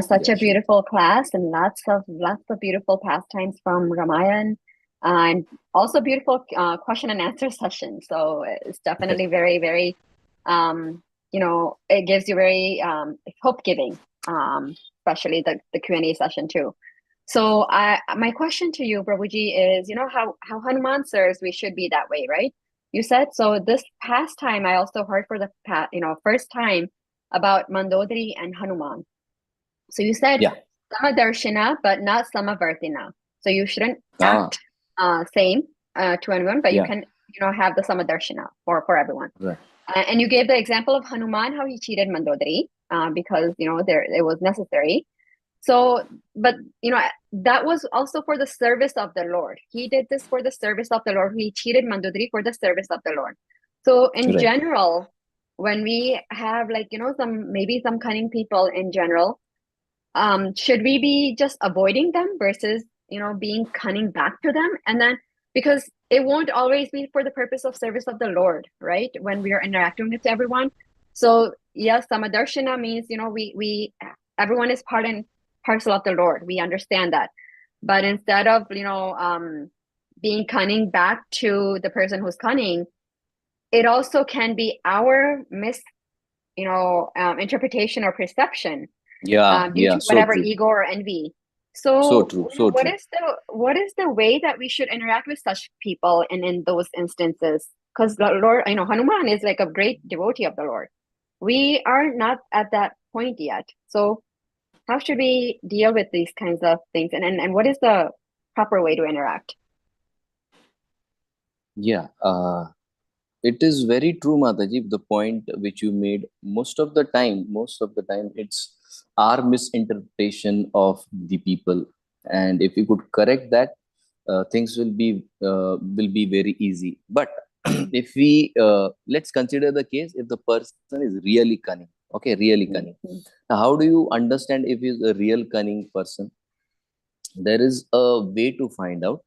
Such a beautiful class and lots of beautiful pastimes from Ramayana and also beautiful question and answer session. So it's definitely very, very, it gives you very hope giving, especially the Q&A session too. So my question to you, Prabhuji, is, how Hanuman serves, we should be that way, right? You said, so this past time, I also heard for the first time about Mandodari and Hanuman. So you said Samadarshana, but not Samavartina. So you shouldn't act same to anyone, but you can, have the Samadarshana for everyone. Right. And you gave the example of Hanuman, how he cheated Mandodari because, it was necessary. So, but, that was also for the service of the Lord. He did this for the service of the Lord. He cheated Mandodari for the service of the Lord. So in general, when we have some cunning people in general, should we be just avoiding them versus, being cunning back to them? And then, because it won't always be for the purpose of service of the Lord, right? When we are interacting with everyone. So yes, Samadarshana means, we everyone is part and parcel of the Lord. We understand that. But instead of, being cunning back to the person who's cunning, it also can be our interpretation or perception due to whatever ego or envy. So true. What is the way that we should interact with such people in those instances? Because the Lord, Hanuman is like a great devotee of the Lord. We are not at that point yet. So how should we deal with these kinds of things? And what is the proper way to interact? Yeah. It is very true, Mataji. The point which you made, most of the time, it's our misinterpretation of the people. And if we could correct that, things will be very easy. But if we let's consider the case if the person is really cunning. Okay, really cunning. Now, how do you understand if he's a real cunning person? There is a way to find out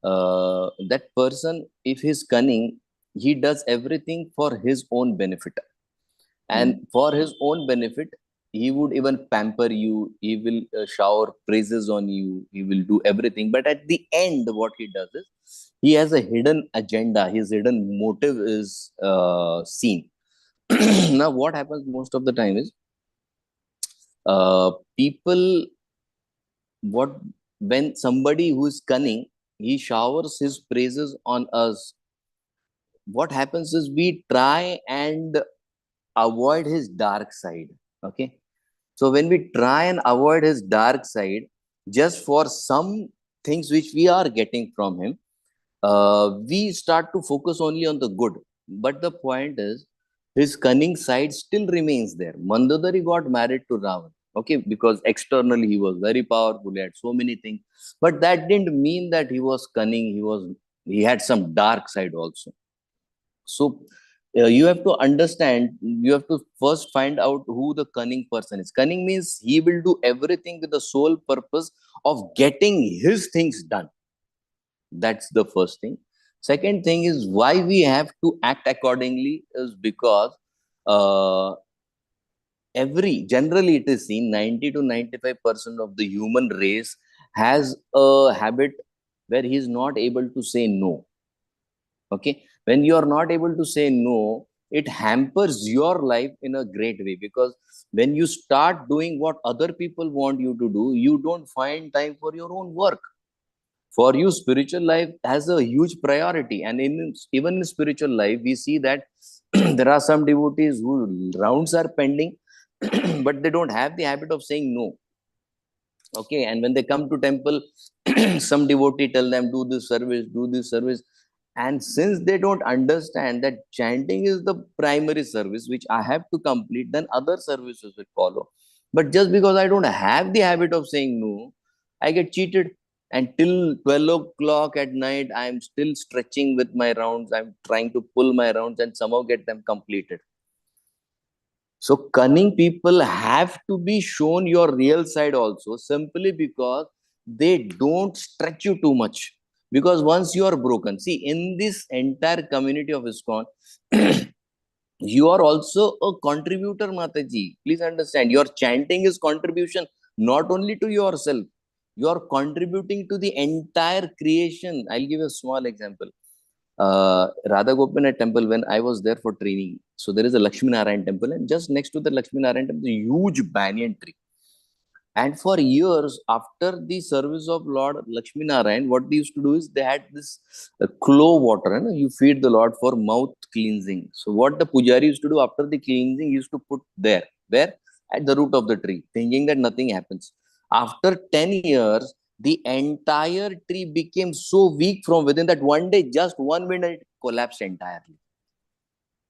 that person. If he's cunning, he does everything for his own benefit, and for his own benefit he would even pamper you. He will shower praises on you. He will do everything, but at the end what he does is he has a hidden agenda. His hidden motive is seen. Now what happens most of the time is people, when somebody who is cunning, he showers his praises on us, what happens is we try and avoid his dark side. Okay, so when we try and avoid his dark side just for some things which we are getting from him, we start to focus only on the good. But the point is, his cunning side still remains there. Mandodari got married to Ravan, okay, because externally he was very powerful, he had so many things, but that didn't mean that he was cunning. He had some dark side also. So you have to understand, you have to first find out who the cunning person is. Cunning means he will do everything with the sole purpose of getting his things done. That's the first thing. Second thing is, why we have to act accordingly is because generally it is seen 90 to 95% of the human race has a habit where he is not able to say no. Okay, when you are not able to say no, it hampers your life in a great way, because when you start doing what other people want you to do, you don't find time for your own work. For you, spiritual life has a huge priority. And even in spiritual life, we see that there are some devotees who rounds are pending, but they don't have the habit of saying no. Okay, and when they come to temple, some devotee tell them, do this service, do this service. And since they don't understand that chanting is the primary service which I have to complete, then other services will follow. But just because I don't have the habit of saying no, I get cheated. And till 12 o'clock at night, I'm still stretching with my rounds. I'm trying to pull my rounds and somehow get them completed. So cunning people have to be shown your real side also, simply because they don't stretch you too much. Because once you are broken, see, in this entire community of ISKCON, you are also a contributor, Mataji. Please understand, your chanting is contribution not only to yourself, you are contributing to the entire creation. I'll give a small example. Radha Gopinath temple, when I was there for training, so there is a Lakshmi Narayan temple, and just next to the Lakshmi Narayan temple, a huge banyan tree. And for years after the service of Lord Lakshmi Narayan, what they used to do is they had this clove water, and you feed the Lord for mouth cleansing. So what the pujari used to do after the cleansing, he used to put there, where? At the root of the tree, thinking that nothing happens. After 10 years, the entire tree became so weak from within that one day, just 1 minute, it collapsed entirely.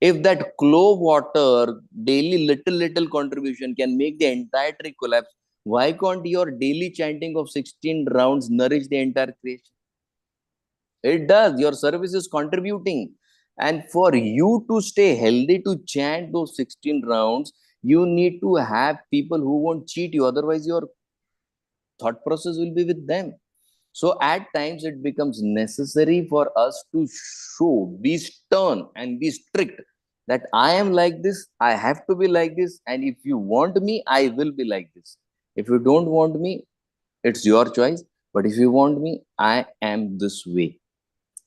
If that clove water, daily little contribution can make the entire tree collapse, why can't your daily chanting of 16 rounds nourish the entire creation? It does. Your service is contributing. And for you to stay healthy, to chant those 16 rounds, you need to have people who won't cheat you. Otherwise, your thought process will be with them. So at times it becomes necessary for us to show, be stern and be strict, that I am like this, I have to be like this, and if you want me, I will be like this. If you don't want me, it's your choice, but if you want me, I am this way.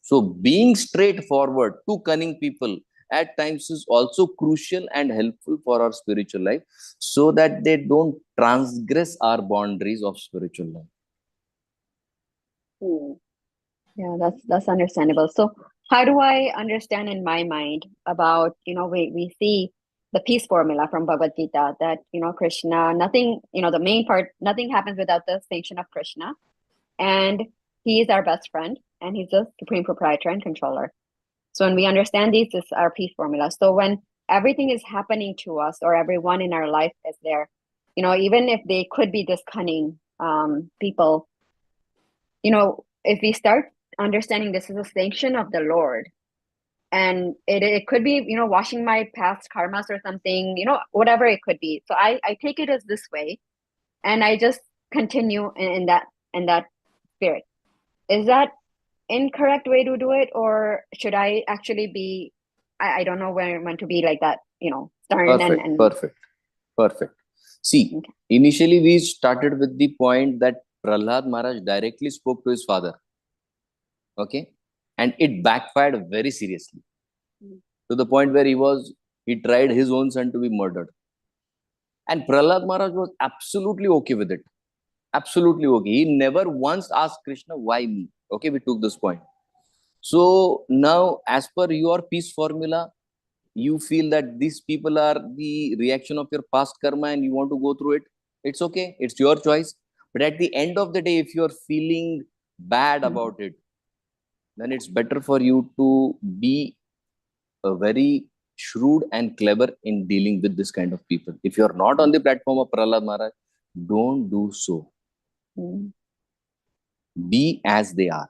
So being straightforward to cunning people at times is also crucial and helpful for our spiritual life, so that they don't transgress our boundaries of spiritual life. Yeah, that's understandable. So how do I understand in my mind about, we see the peace formula from Bhagavad Gita that, Krishna, nothing, the main part, nothing happens without the sanction of Krishna. And he is our best friend, and he's the supreme proprietor and controller. So when we understand this is our peace formula. So when everything is happening to us, or everyone in our life is there, even if they could be this cunning people, if we start understanding this is a sanction of the Lord, and it could be, washing my past karmas or something, whatever it could be. So I take it as this way, and I just continue in that spirit. Is that incorrect way to do it, or should I actually be, I don't know when to be like that, stern Perfect. See, Okay. Initially we started with the point that Prahlad Maharaj directly spoke to his father. Okay, and it backfired very seriously, to the point where he tried his own son to be murdered. And Prahlad Maharaj was absolutely okay with it. Absolutely okay. He never once asked Krishna, why me? Okay, we took this point. So now, as per your peace formula, you feel that these people are the reaction of your past karma and you want to go through it. It's okay. It's your choice. But at the end of the day, if you're feeling bad about it, then it's better for you to be very shrewd and clever in dealing with this kind of people. If you're not on the platform of Prahlad Maharaj, don't do so. Be as they are.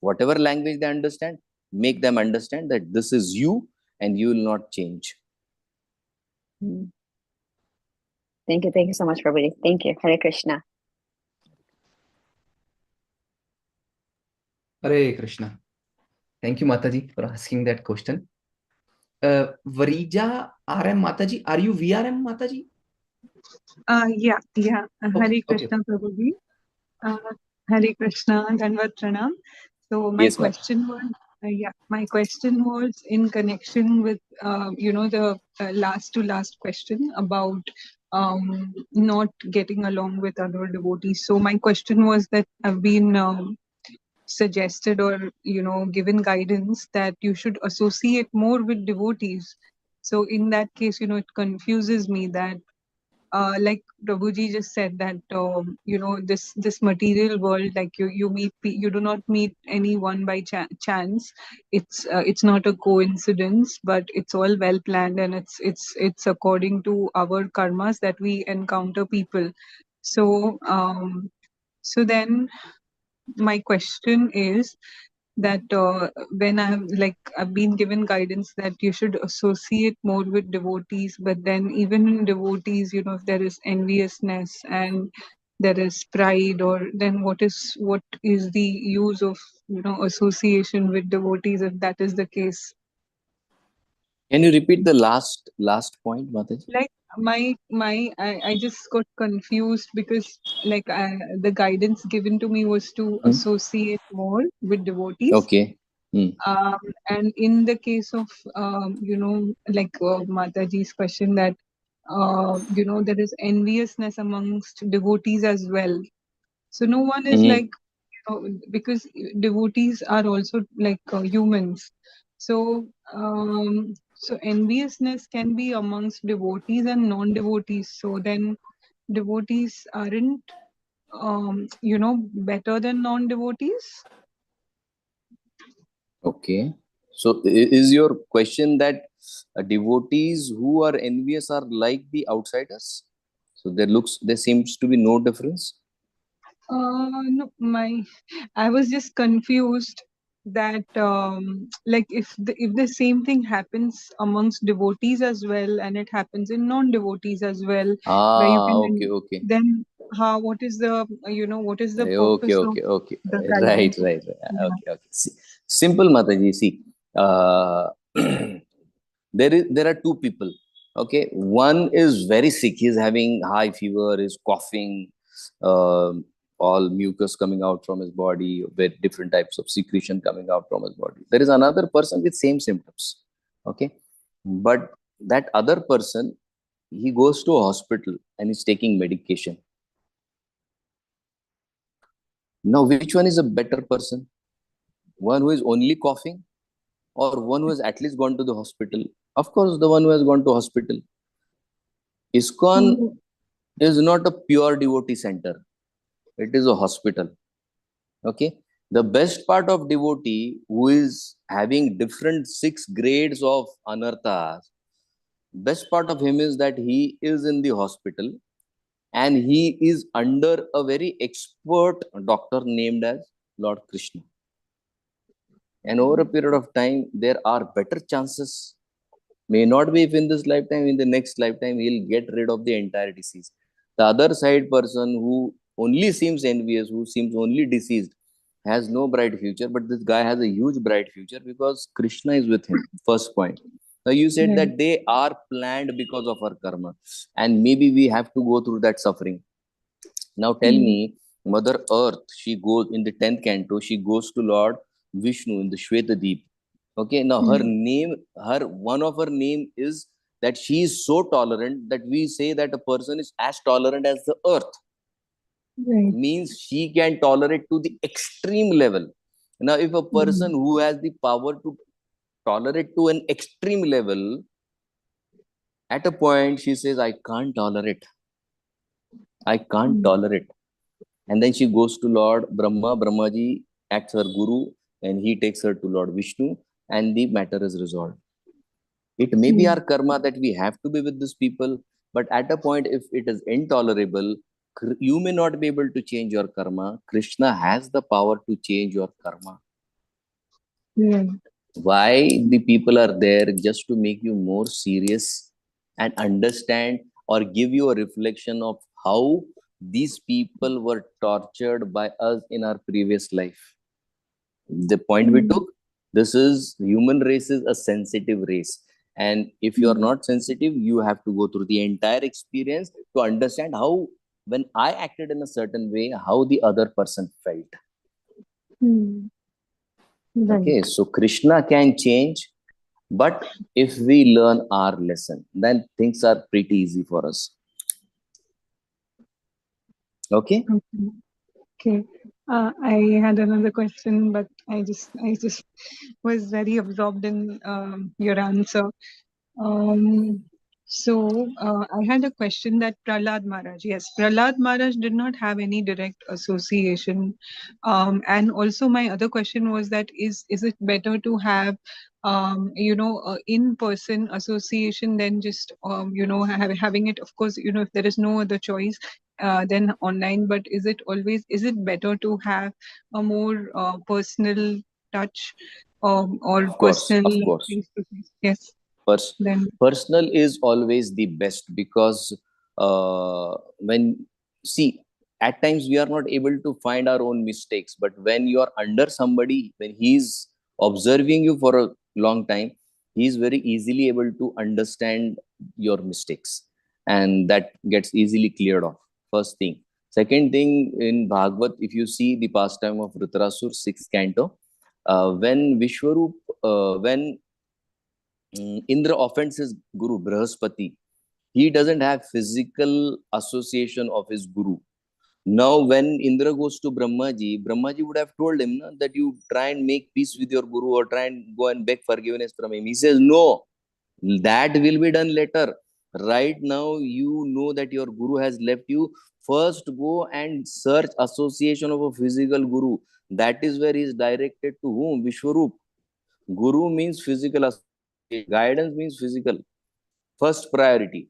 Whatever language they understand, make them understand that this is you and you will not change. Thank you so much, Prabhuji. Thank you. Hare Krishna. Hare Krishna. Thank you, Mataji, for asking that question. Varija RM Mataji, are you VRM Mataji? Yeah. Hare Okay. Krishna, Prabhuji. Hare Krishna, Dhanvat Pranam. So my Yes, ma'am. question was, Yeah, my question was in connection with, the last to last question about not getting along with other devotees. So my question was that I've been suggested or, given guidance that you should associate more with devotees. So in that case, it confuses me that like Prabhuji just said that this material world, like you do not meet anyone by chance. It's not a coincidence, but it's all well planned, and it's according to our karmas that we encounter people. So then my question is that when I've been given guidance that you should associate more with devotees, but then even in devotees, if there is enviousness and there is pride, or then what is the use of association with devotees if that is the case? Can you repeat the last point, Mataji? Like I just got confused because the guidance given to me was to associate more with devotees. Okay. And in the case of Mataji's question that there is enviousness amongst devotees as well. So no one is because devotees are also like humans. So enviousness can be amongst devotees and non-devotees. So then devotees aren't better than non-devotees. Okay. So is your question that devotees who are envious are like the outsiders? So there seems to be no difference. No, I was just confused that if the same thing happens amongst devotees as well, and it happens in non-devotees as well, where you can Okay. then what is the purpose of Okay. the Right. guidance? Yeah. Okay. See, simple, Mataji. See, there are two people. Okay, one is very sick. He's having high fever. Is coughing. All mucus coming out from his body, with different types of secretion coming out from his body. There is another person with same symptoms. Okay, but that other person, he goes to a hospital and is taking medication. Now, which one is a better person? One who is only coughing, or one who has at least gone to the hospital? Of course, the one who has gone to hospital. ISKCON is not a pure devotee center. It is a hospital. Okay. The best part of devotee who is having different 6 grades of anarthas, best part of him is that he is in the hospital and he is under a very expert doctor named as Lord Krishna. And over a period of time, there are better chances. May not be if in this lifetime, in the next lifetime, he'll get rid of the entire disease. The other side person who only seems envious, who seems only deceased, has no bright future, but this guy has a huge bright future because Krishna is with him. First point. Now you said that they are planned because of our karma, and maybe we have to go through that suffering. Now tell me, Mother Earth, she goes in the 10th canto, she goes to Lord Vishnu in the Shwetadeep. Okay, now one of her name is that she is so tolerant that we say that a person is as tolerant as the earth. Means she can tolerate to the extreme level. Now, if a person who has the power to tolerate to an extreme level, at a point she says, I can't tolerate. I can't tolerate. And then she goes to Lord Brahma. Brahmaji acts her guru and he takes her to Lord Vishnu and the matter is resolved. It may be our karma that we have to be with these people, but at a point, if it is intolerable, you may not be able to change your karma. Krishna has the power to change your karma. Why the people are there? Just to make you more serious and understand or give you a reflection of how these people were tortured by us in our previous life. The point we took, this is human race is a sensitive race. And if you are not sensitive, you have to go through the entire experience to understand how, when I acted in a certain way, how the other person felt. Okay, so Krishna can change, but if we learn our lesson, then things are pretty easy for us. Okay. Okay. I had another question, but I just was very absorbed in your answer. I had a question that Prahlad Maharaj, yes, Prahlad Maharaj did not have any direct association. And also my other question was that is it better to have, in-person association than just, having it, of course, if there is no other choice, then online, but is it better to have a more personal touch or Of course. face-to-face? Yes. Then Personal is always the best, because at times we are not able to find our own mistakes, but when you are under somebody, when he's observing you for a long time, he is very easily able to understand your mistakes, and that gets easily cleared off. First thing. Second thing, in Bhagavad, if you see the pastime of Dhritarashtra, 6th canto, when Indra offends his guru Brahaspati, he doesn't have physical association of his guru. Now, when Indra goes to Brahmaji would have told him that you try and make peace with your guru, or try and go and beg forgiveness from him. He says, no, that will be done later. Right now, you know that your guru has left you. First, go and search association of a physical guru. That is where he is directed to whom? Vishwarup. Guru means physical association. Guidance means physical. First priority.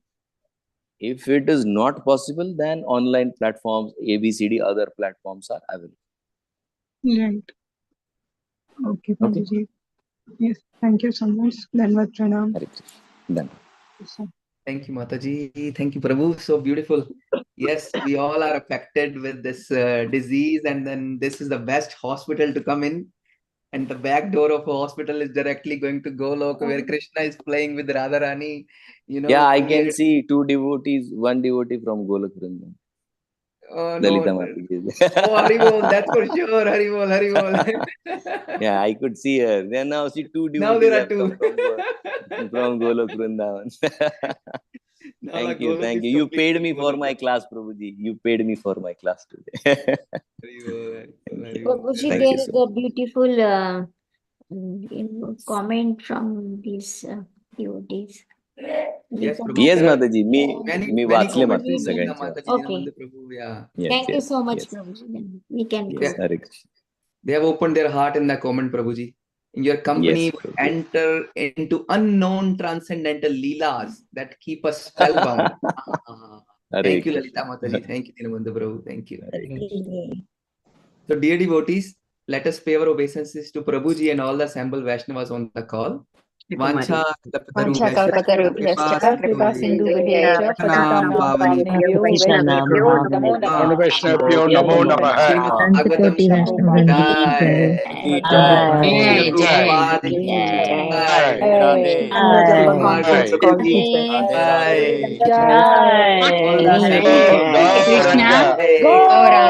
If it is not possible, then online platforms, ABCD, other platforms are available. right. Okay, Prabhuji. Yes, thank you so much. Dhanavad Pranam. Done. Thank you, Mataji. Thank you, Prabhu. So beautiful. Yes, we all are affected with this disease, and then this is the best hospital to come in. And the back door of a hospital is directly going to Golok, where Krishna is playing with Radharani. Yeah, I can see two devotees, one devotee from Golok Vrindavan. Oh, Lalita no. Mataji. Oh, Haribol, that's for sure. Haribol. Yeah, I could see her. Then now see two devotees Now there are have two. come from Golok Vrindavan. Thank you. You paid me for my class, Prabhuji. You paid me for my class today. Prabhuji, Thank there you is so a beautiful comment from these devotees. Yes, Prabhu. Yes, Mataji. Many मी वाचले comments मात्र from Lalita सगळ्यांचे Mataji, वाचले. Okay. Prabhu. Yeah. Yes, Thank you yes, so much, yes. Prabhuji. Then we can Yes. go. Hare Krishna. They have opened their heart in the comment, Prabhuji. In your company, Yes, we Prabhuji. enter into unknown transcendental leelas that keep us spellbound. Hare Thank you, Krishna. Lalita Mataji. Thank you, Dinabandhu Prabhu. Thank you. Hare Krishna. So, dear devotees, let us pay our obeisances to Prabhuji and all the assembled Vaishnavas on the call. Vancha Vancha kalpatarubhyascha kripa sindhubhyascha patitanam pavanebhyo Vaishnavebhyo namo namah. Vaishnavebhyo namo namah. Bhagavatam Jai. Jai, Prabhupada Jai, ki Jai. Jai. Jai. Sukumar ki Jai. Jai. All the assembled Jai. Krishna. Krishna. Jai. Gaur.